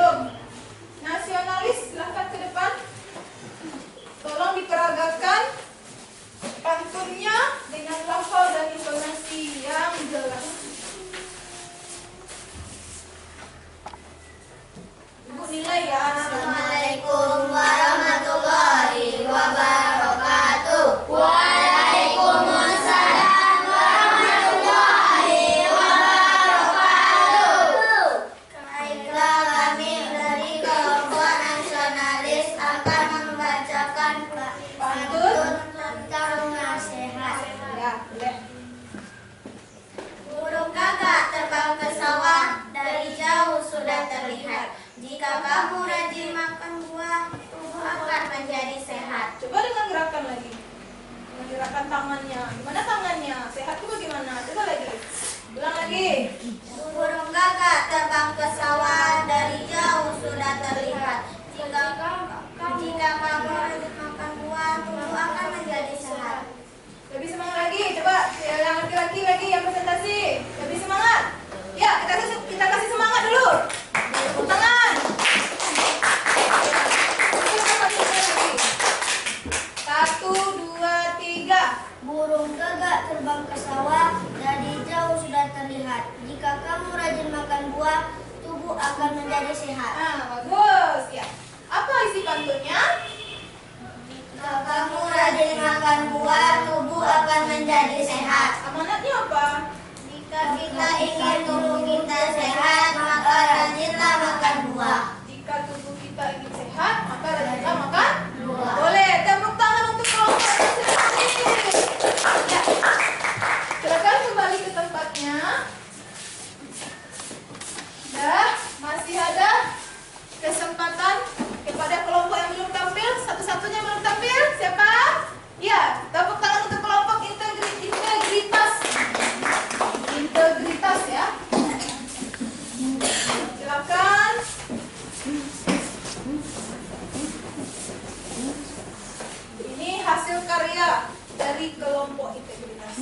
gerakan tangannya. Gimana tangannya? Sehat juga gimana? Coba lagi. Ulang lagi. Burung gagak terbang ke sawah, dari jauh sudah terlihat. Jika kamu rajin makan buah, tubuh akan menjadi sehat. Lebih semangat lagi. Coba yang laki-laki lagi yang presentasi. Lebih semangat. Ya, kita kasih semangat dulu. Tepuk tangan. Satu, dua, tiga. Burung gagak terbang ke sawah, dari jauh sudah terlihat. Jika kamu rajin makan buah, tubuh akan menjadi sehat. Nah, bagus. Ya. Apa isi pantunnya? Jika kamu rajin makan buah, tubuh akan menjadi sehat. Amanatnya apa? Jika kita ingin tubuh kita sehat, maka rajinlah makan buah. Jika tubuh kita ingin sehat, maka rajinlah makan buah. Boleh, tepuk tangan untuk kelompok ini. Ya. Silakan kembali ke tempatnya. Dah, masih ada kesempatan kepada kelompok yang belum tampil. Satu-satunya yang belum tampil, siapa? Ya, tepuk tangan untuk kelompok integritas. Integritas ya. Silakan. Ini hasil karya dari kelompok integritas.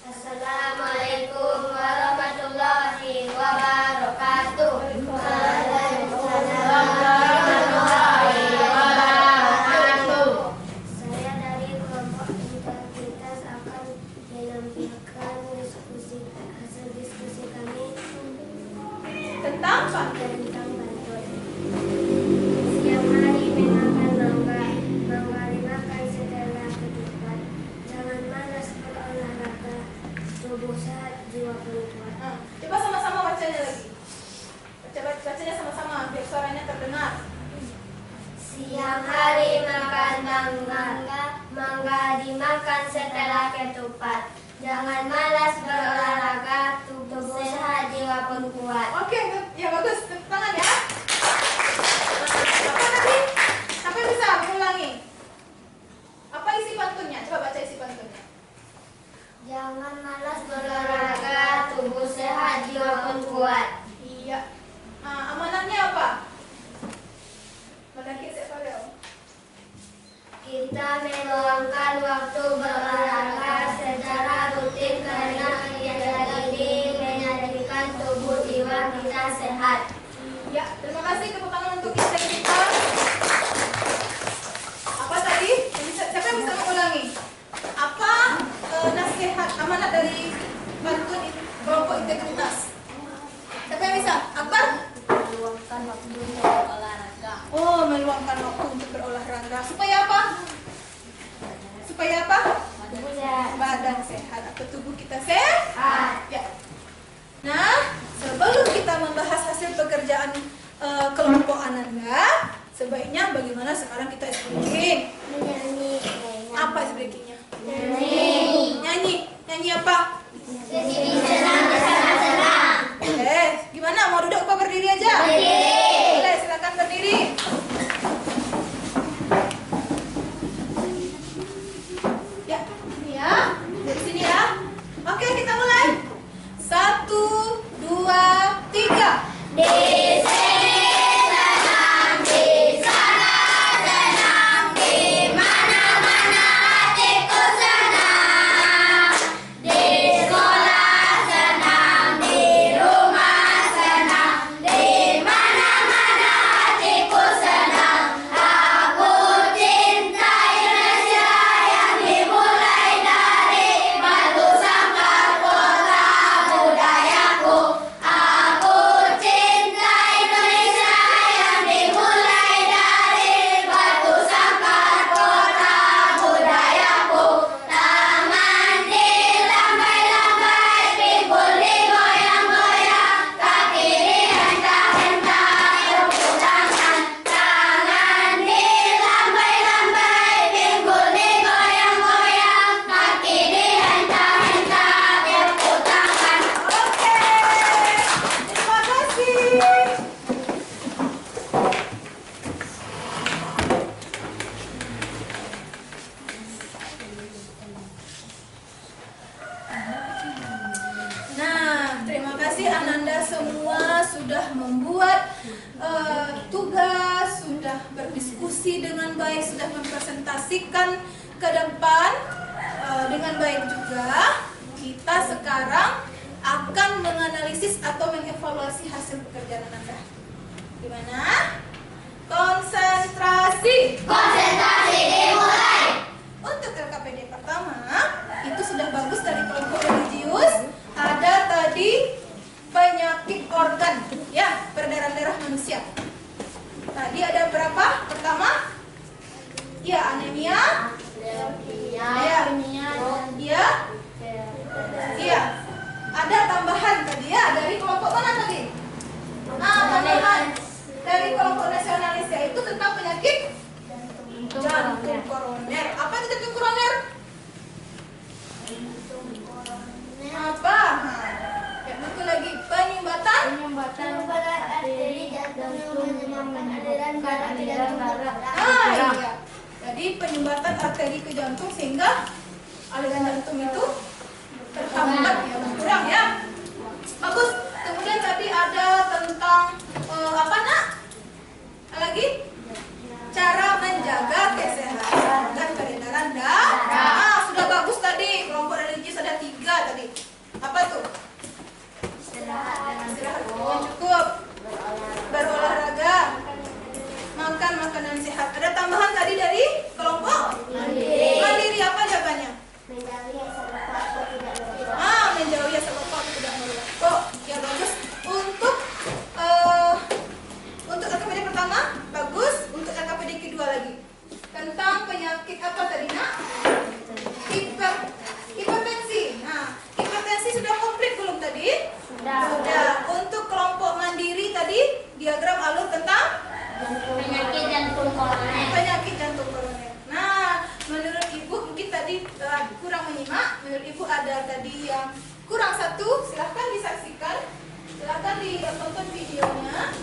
Assalamualaikum warahmatullahi wabarakatuh. Waalaikumsalam warahmatullahi wabarakatuh. Saya dari kelompok integritas akan menampilkan hasil diskusi kami Tentang apa? tentang bantuan. Siang hari menmakan mangga, mangga dimakan setelah ketupat. Jangan malas berolahraga, tubuh sehat, jiwa penuh kuat. Coba sama-sama bacanya lagi. Bacanya sama-sama biar suaranya terdengar. Siang hari makan mangga, mangga dimakan setelah ketupat. Jangan malas berolahraga, tubuh sehat, jiwa pun kuat. Oke, ya bagus. Tepuk tangan ya. Apa tadi? Siapa yang bisa mengulangi? Apa isi pantunnya? Coba baca isi pantunnya. Jangan malas berolahraga, tubuh sehat, jiwa pun kuat. Iya. Nah, amanatnya apa? Mendaki siapa dong? Kita meluangkan waktu berolahraga secara rutin karena kegiatan ini menjadikan tubuh jiwa kita sehat. Ya, terima kasih. Tepuk tangan untuk integritas. Apa tadi? Siapa yang bisa mengulangi? Apa nasihat amanat dari pantun kelompok integritas? Siapa yang bisa? Akbar? Meluangkan waktu berolahraga. Oh, meluangkan waktu untuk berolahraga. Supaya apa? Supaya apa? Badan sehat atau tubuh kita sehat. Ya. Nah, sebelum kita membahas hasil pekerjaan kelompok Ananda, sebaiknya bagaimana sekarang kita speaking? Menyanyi. Apa speakingnya? Nyanyi. Nyanyi apa? Jadi senang. Gimana? Mau duduk apa berdiri aja? Berdiri. Boleh, silakan berdiri. Ya, ini ya. Dari sini ya. Oke, kita mulai. 1, 2, 3. Di sini senang, di sana senang, di mana-mana hatiku senang. Di sekolah senang, di rumah senang, di mana-mana hatiku senang. Aku cinta Indonesia yang dimulai dari batu sangkar kota budayaku. Aku cinta sudah membuat tugas, sudah berdiskusi dengan baik, sudah mempresentasikan ke depan dengan baik juga. Kita sekarang akan menganalisis atau mengevaluasi hasil pekerjaan Anda. Gimana? Konsentrasi. Konsentrasi dimulai. Untuk LKPD pertama, itu sudah bagus dari kelompok religius. Ada tadi penyakit organ, ya, peredaran darah manusia. Tadi ada berapa? Pertama, ya, anemia. Iya. Ada tambahan tadi ya, dari kelompok mana tadi? Tambahan dari kelompok nasionalis itu tentang penyakit jantung koroner. Apa itu jantung koroner? Apa? Ya, betul lagi. Penyumbatan arteri jantung menyebabkan aliran darah ke jantung berkurang. iya. Jadi penyumbatan arteri ke jantung sehingga aliran jantung itu terhambat, ya, berkurang, ya. Bagus. Kemudian tadi ada tentang apa, Nak? Lagi? Cara menjaga kesehatan dan peredaran darah. Sudah bagus tadi. Kelompok religius ada 3 tadi. Apa tuh? Istirahat yang cukup, berolahraga, makan makanan sehat. Ada tambahan tadi dari kelompok mandiri. Apa jawabannya? Menjauhi asap rokok tidak merokok. Ya, bagus. Untuk LKPD pertama bagus. Untuk LKPD kedua lagi tentang penyakit apa tadi, Nak? Hipertensi. Hipertensi sudah komplit belum tadi? Sudah. Untuk kelompok mandiri tadi diagram alur tentang Penyakit jantung koroner. penyakit jantung koroner. Nah, menurut Ibu mungkin tadi kurang menyimak. Menurut Ibu ada tadi yang kurang satu. Silahkan disaksikan. Silahkan ditonton videonya.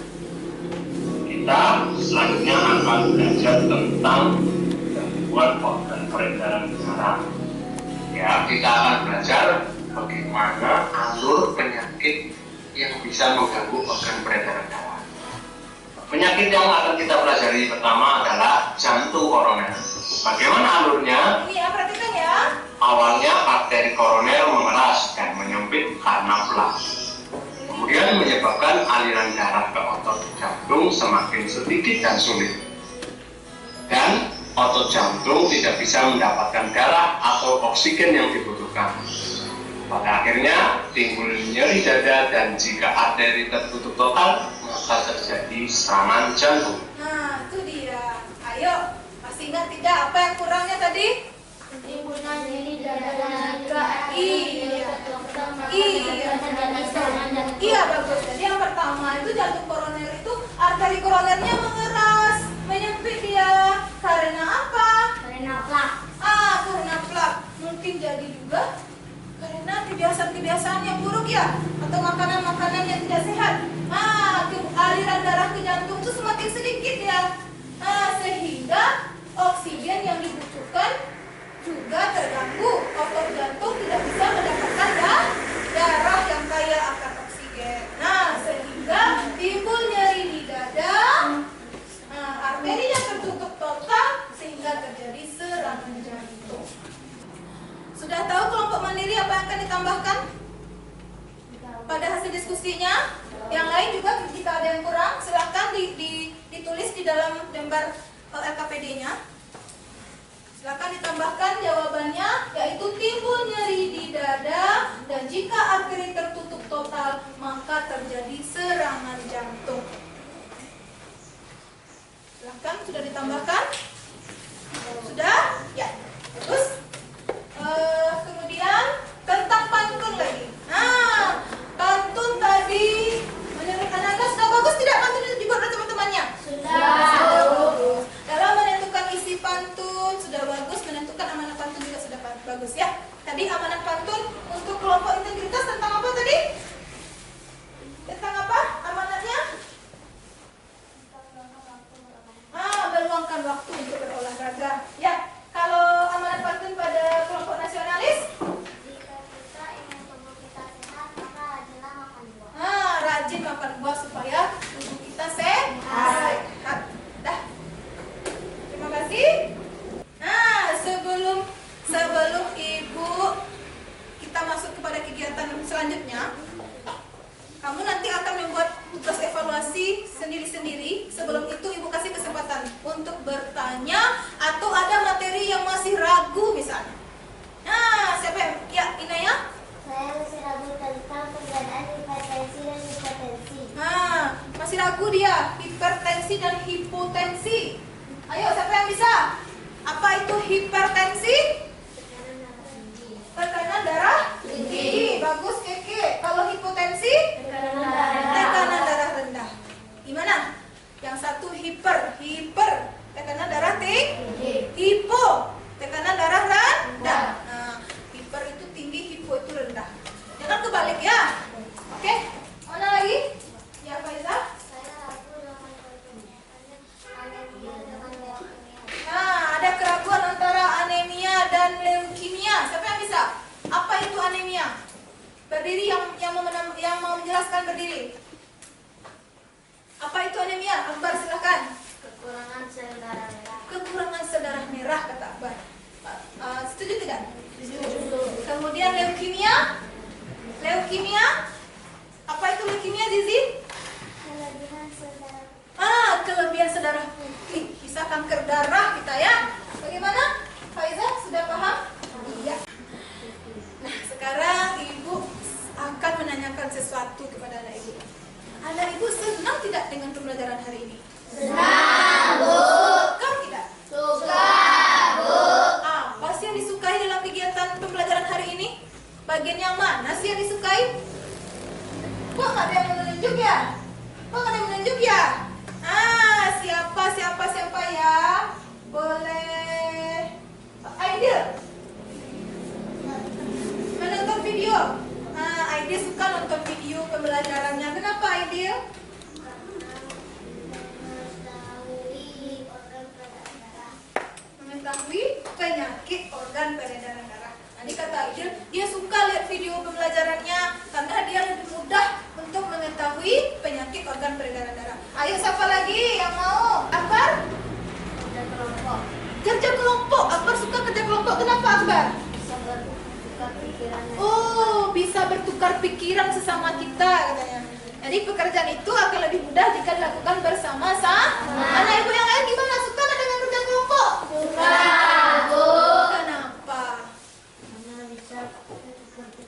Kita selanjutnya akan belajar tentang gangguan organ peredaran darah. Ya, kita akan belajar bagaimana alur penyakit yang bisa mengganggu organ peredaran darah. Penyakit yang akan kita pelajari pertama adalah jantung koroner. Bagaimana alurnya? Ini ya, perhatikan ya. Awalnya arteri koroner mengeras dan menyempit karena plak. Kemudian menyebabkan aliran darah ke otot jantung semakin sedikit dan sulit. Dan otot jantung tidak bisa mendapatkan darah atau oksigen yang dibutuhkan. Pada akhirnya timbul nyeri dada dan jika arteri tertutup total, maka terjadi serangan jantung. Nah, itu dia. Ayo, masih ingat tidak apa yang kurangnya tadi? Timbunan nyeri dada dan jika Iya, bagus. Jadi yang pertama itu jantung koroner itu arteri koronernya mengeras, menyempit dia. Karena apa? karena plak. Karena plak. Mungkin jadi juga karena kebiasaan-kebiasaan yang buruk, ya, atau makanan-makanan yang tidak sehat. Aliran darah ke jantung itu semakin sedikit, ya. Sehingga oksigen yang dibutuhkan juga terganggu. Otot jantung tidak bisa mendapatkan darah yang kaya akan oksigen. Sehingga timbul nyeri di dada, arterinya tertutup total sehingga terjadi serangan jantung. Sudah tahu kelompok mandiri apa yang akan ditambahkan pada hasil diskusinya? Yang lain juga jika ada yang kurang, silahkan ditulis di dalam lembar LKPD-nya. Silahkan ditambahkan jawabannya, yaitu timbul nyeri di dada dan jika arteri tertutup total maka terjadi serangan jantung. Silahkan, sudah ditambahkan? Sudah? Ya. Terus kemudian tentang pantun lagi. Pantun tadi menurut Anda sudah bagus tidak pantun itu dibuat oleh teman-temannya? Sudah. Dalam menentukan isi pantun sudah bagus, menentukan amanah pantun juga sudah bagus, ya. Tadi amanah pantun untuk kelompok integritas tentang apa tadi? evaluasi sendiri-sendiri. Sebelum itu Ibu kasih kesempatan untuk bertanya atau ada materi yang masih ragu misalnya. Nah, siapa yang? Ya, Inaya? Saya masih ragu tentang perbedaan hipertensi dan hipotensi. Nah, masih ragu dia, hipertensi dan hipotensi. Ayo, siapa yang bisa? Apa itu hipertensi? Tekanan darah tinggi. Bagus, Keke. Kalau hipotensi? Tekanan darah rendah. Gimana? Yang satu hiper, tekanan darah tinggi. Hipo, tekanan darah rendah. Nah, hiper itu tinggi, hipo itu rendah. Jangan kebalik ya. Oke? Mana lagi? Ya, Faiza? Saya ragu dengan perbedaannya anemia dengan leukemia. Nah, ada keraguan antara anemia dan leukemia. Siapa yang bisa? Apa itu anemia? Berdiri yang mau menjelaskan berdiri. Apa itu anemia? Akbar silakan. Kekurangan sel darah merah. Kekurangan sel darah merah kata Akbar. Setuju tidak? Setuju. Kemudian leukemia? Leukemia? Apa itu leukemia, Zizi? Kelebihan sel darah. Kelebihan sel darah putih. Bisa kanker darah kita ya. Bagaimana? Faiza sudah paham? Iya. Nah, sekarang Ibu akan menanyakan sesuatu kepada anak Ibu. Anak Ibu senang tidak dengan pembelajaran hari ini? Senang, Bu. Suka tidak? Suka, Bu. Apa sih yang disukai dalam kegiatan pembelajaran hari ini? Bagian yang mana sih yang disukai? Kok nggak ada yang menunjuk ya? Kok nggak ada yang menunjuk ya? Siapa ya? Boleh Aidil menonton video. Aidil suka nonton video pembelajarannya. Kenapa Aidil? Mengetahui penyakit organ peredaran darah. Tadi kata Aidil, dia suka lihat video pembelajarannya karena dia lebih mudah untuk mengetahui penyakit organ peredaran darah. Ayo, siapa lagi yang mau? Akbar? Kerja kelompok. Kerja kelompok. Akbar suka kerja kelompok. Kenapa Akbar? Bisa bertukar pikiran. Oh, bisa bertukar pikiran sesama kita katanya. Jadi pekerjaan itu akan lebih mudah jika dilakukan bersama-sama. Anak Ibu yang lain gimana? Suka nggak dengan kerja kelompok? Suka, Bu. Kenapa? Karena bisa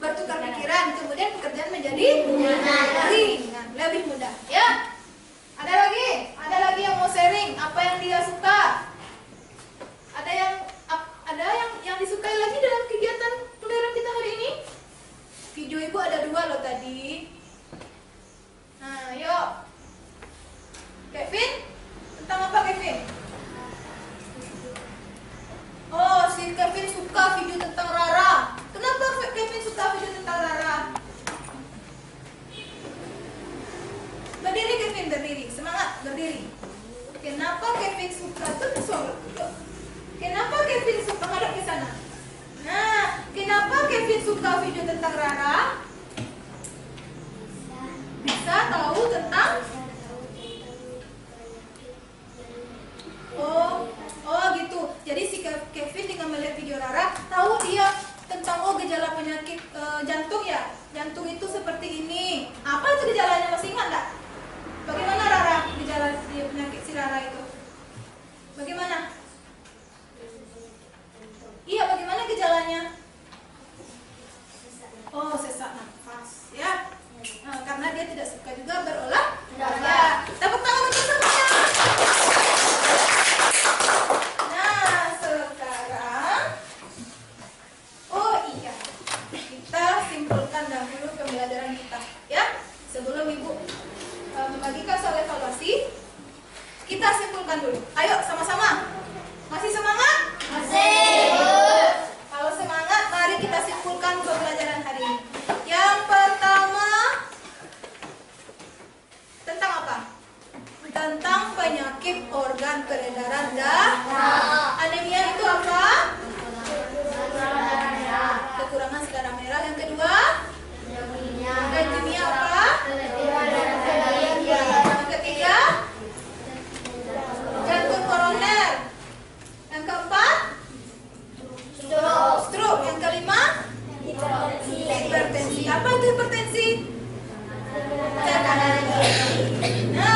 Bertukar pikiran, kemudian pekerjaan menjadi ringan, lebih mudah. Ya. Ada lagi yang mau sharing apa yang dia suka? Ada yang disukai lagi dalam kegiatan pembelajaran kita hari ini? Video Ibu ada 2 loh tadi. Nah, yuk. Kevin, tentang apa Kevin? Oh, si Kevin suka video tentang Rara. Kenapa Kevin suka video tentang Rara? Berdiri Kevin, berdiri. Semangat, berdiri. Kenapa Kevin suka? Kenapa Kevin suka? Menghadap ke sana. Nah, kenapa Kevin suka video tentang Rara? Bisa tahu tentang? Oh gitu. Jadi si Kevin dengan melihat video Rara tahu dia tentang gejala penyakit jantung ya. Jantung itu seperti ini. Apa itu gejalanya, masih ingat nggak? Bagaimana Rara gejala penyakit si Rara itu? Bagaimana? Iya, bagaimana gejalanya? Oh, sesak nafas ya. Karena dia tidak suka juga berolahraga. Tepuk tangan untuk semuanya. Nah, sekarang kita simpulkan dahulu pembelajaran kita ya. Sebelum Ibu membagikan soal evaluasi, kita simpulkan dulu. Ayo sama-sama. Masih semangat? Masih, Bu. Kalau semangat, mari kita simpulkan pembelajaran hari ini. Yang pertama, tentang apa? Tentang penyakit organ peredaran darah. Anemia itu apa? Kekurangan sel darah merah. Yang kedua, leukemia apa? Yang ketiga, jantung koroner. Yang keempat, stroke. Yang kelima, hipertensi. Apa itu hipertensi? Tekanan tinggi. Nah,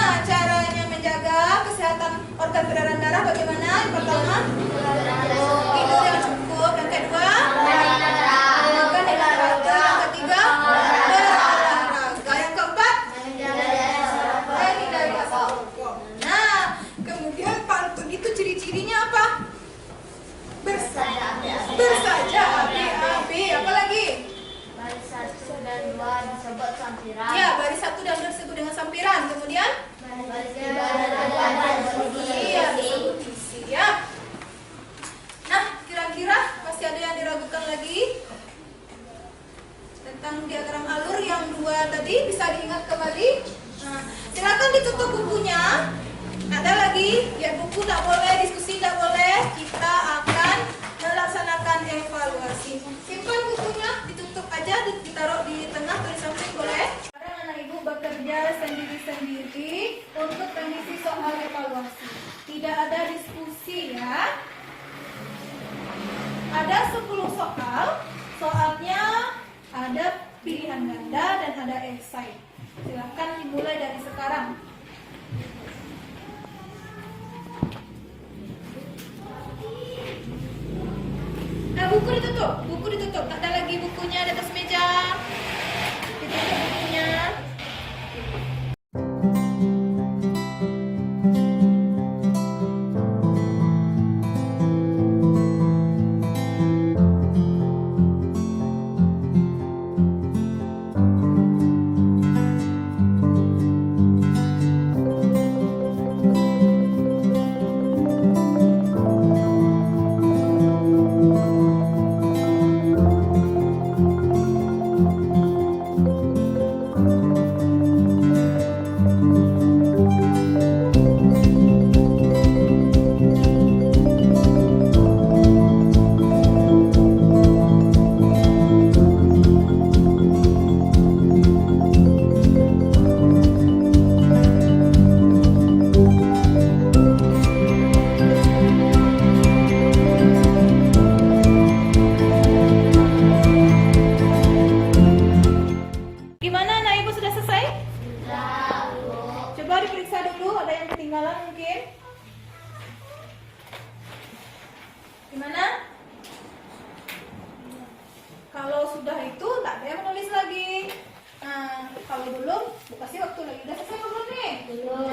bersatu dan bersebut dengan sampiran. Kemudian iya, disebut isi ya. Nah, kira-kira masih ada yang diragukan lagi tentang diagram alur yang dua tadi? Bisa diingat kembali? Nah, silakan ditutup bukunya. Ada lagi? Ya, buku tak boleh, diskusi tak boleh. Kita akan melaksanakan evaluasi. Simpan bukunya, ditutup aja, ditaruh di tengah atau di samping boleh. Sekarang anak ibu bekerja sendiri-sendiri untuk mengisi soal evaluasi. Tidak ada diskusi ya. Ada 10 soal. Soalnya ada pilihan ganda dan ada esai. Silakan dimulai dari sekarang. Nah, buku ditutup, tak ada lagi bukunya di atas meja. Ditutup bukunya. Gimana anak ibu sudah selesai? Coba diperiksa dulu, ada yang ketinggalan mungkin. Gimana? Kalau sudah itu tak ada yang menulis lagi. Nah, kalau belum, kasih waktu lagi. Udah selesai belum nih? Belum.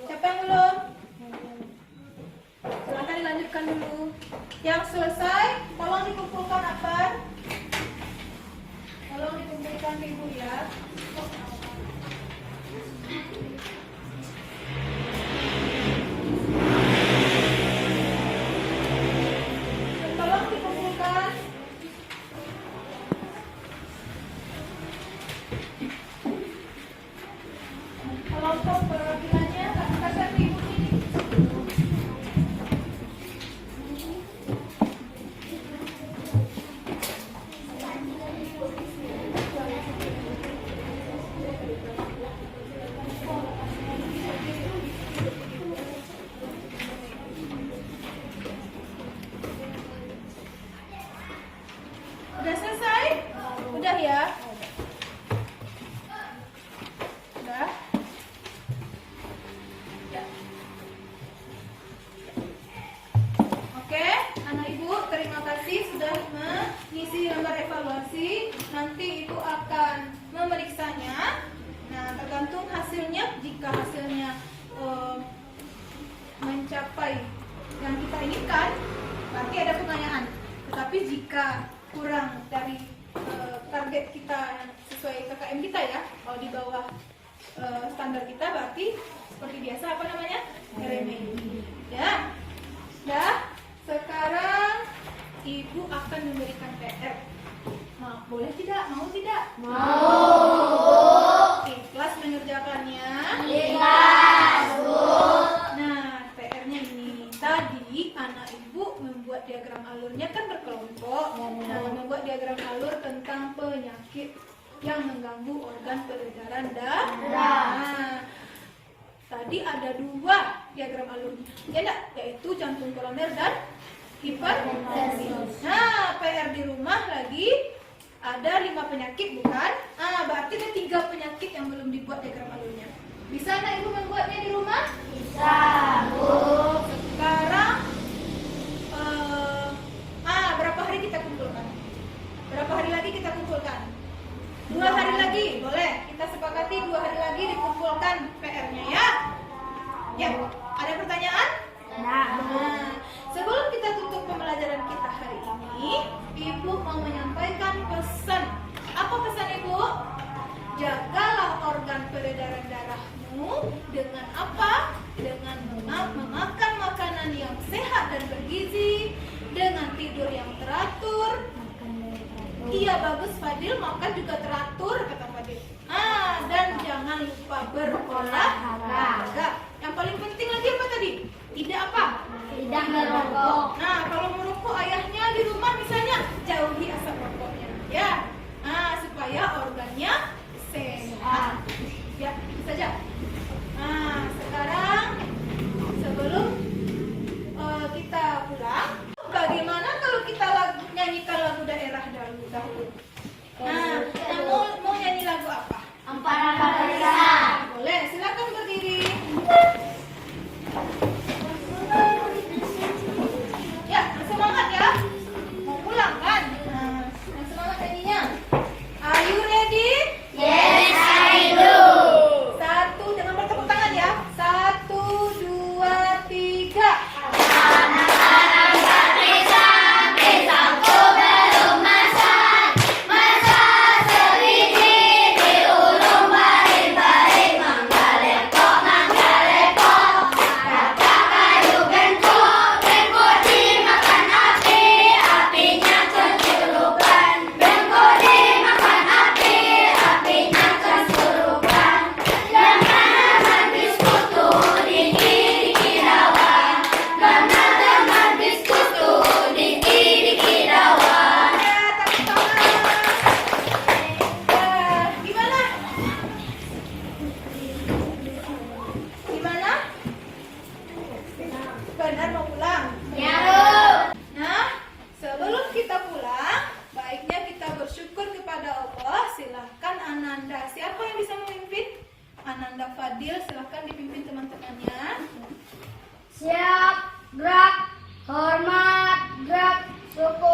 Siapa yang belum? Silahkan dilanjutkan dulu. Yang selesai, tolong dikumpulkan apa? Tolong dikumpulkan ibu ya. Tolong dikumpulkan. Kelompok perwakilannya kasih ibu ini. Udah selesai? Udah ya? Udah? Ya. Oke, anak ibu terima kasih sudah mengisi gambar evaluasi. Nanti ibu akan memeriksanya. Nah, tergantung hasilnya. Jika hasilnya mencapai yang kita inginkan, berarti ada pertanyaan. Tetapi jika kurang dari target kita sesuai KKM kita ya, kalau di bawah standar kita berarti seperti biasa apa namanya? RME. Ya. Dah, sekarang ibu akan memberikan PR. Boleh tidak? Mau tidak? Mau. Ikhlas mengerjakannya? Ikhlas, Bu. Nah, PR-nya ini. Tadi anak ibu membuat diagram alurnya kan berkelompok. Nah, membuat diagram alur tentang penyakit yang mengganggu organ peredaran darah. Nah, tadi ada 2 diagram alurnya, ya enggak? Yaitu jantung koroner dan hipertensi. Nah, PR di rumah lagi ada 5 penyakit bukan? Berarti ada 3 penyakit yang belum dibuat diagram alurnya. Bisa anak ibu membuatnya di rumah? Bisa, Bu. Sekarang berapa hari kita kumpulkan? Berapa hari lagi kita kumpulkan? 2 hari lagi, boleh. Kita sepakati 2 hari lagi dikumpulkan PR-nya ya. Ya, ada pertanyaan? Nah, sebelum kita tutup pembelajaran kita hari ini, Ibu mau menyampaikan pesan. Apa pesan Ibu? Jagalah sekolahmu dengan apa? Dengan memakan makanan yang sehat dan bergizi, dengan tidur yang teratur. Iya bagus Fadil, makan juga teratur kata Fadil. Dan jangan lupa berolahraga. Yang paling penting lagi apa tadi? Tidak apa? Tidak merokok. Nah, kalau merokok ayahnya di rumah misalnya jauhi asap rokoknya, ya. Supaya organnya sehat. Ya, bisa saja. Nah, sekarang sebelum kita pulang, bagaimana kalau kita nyanyikan lagu daerah dahulu? Mau nyanyi lagu apa? Ampara Desa. Boleh, silakan berdiri. Ya, semangat ya. Mau pulang kan? Yang semangat nyanyinya. Are you ready? Yes, I do. Satu, dengan bertepuk tangan ya. 1, 2, 3. Benar mau pulang? Ya. Nah, sebelum kita pulang, baiknya kita bersyukur kepada Allah. Silahkan Ananda. Siapa yang bisa memimpin? Ananda Fadil, silahkan dipimpin teman-temannya. Siap, gerak, hormat, gerak, syukur.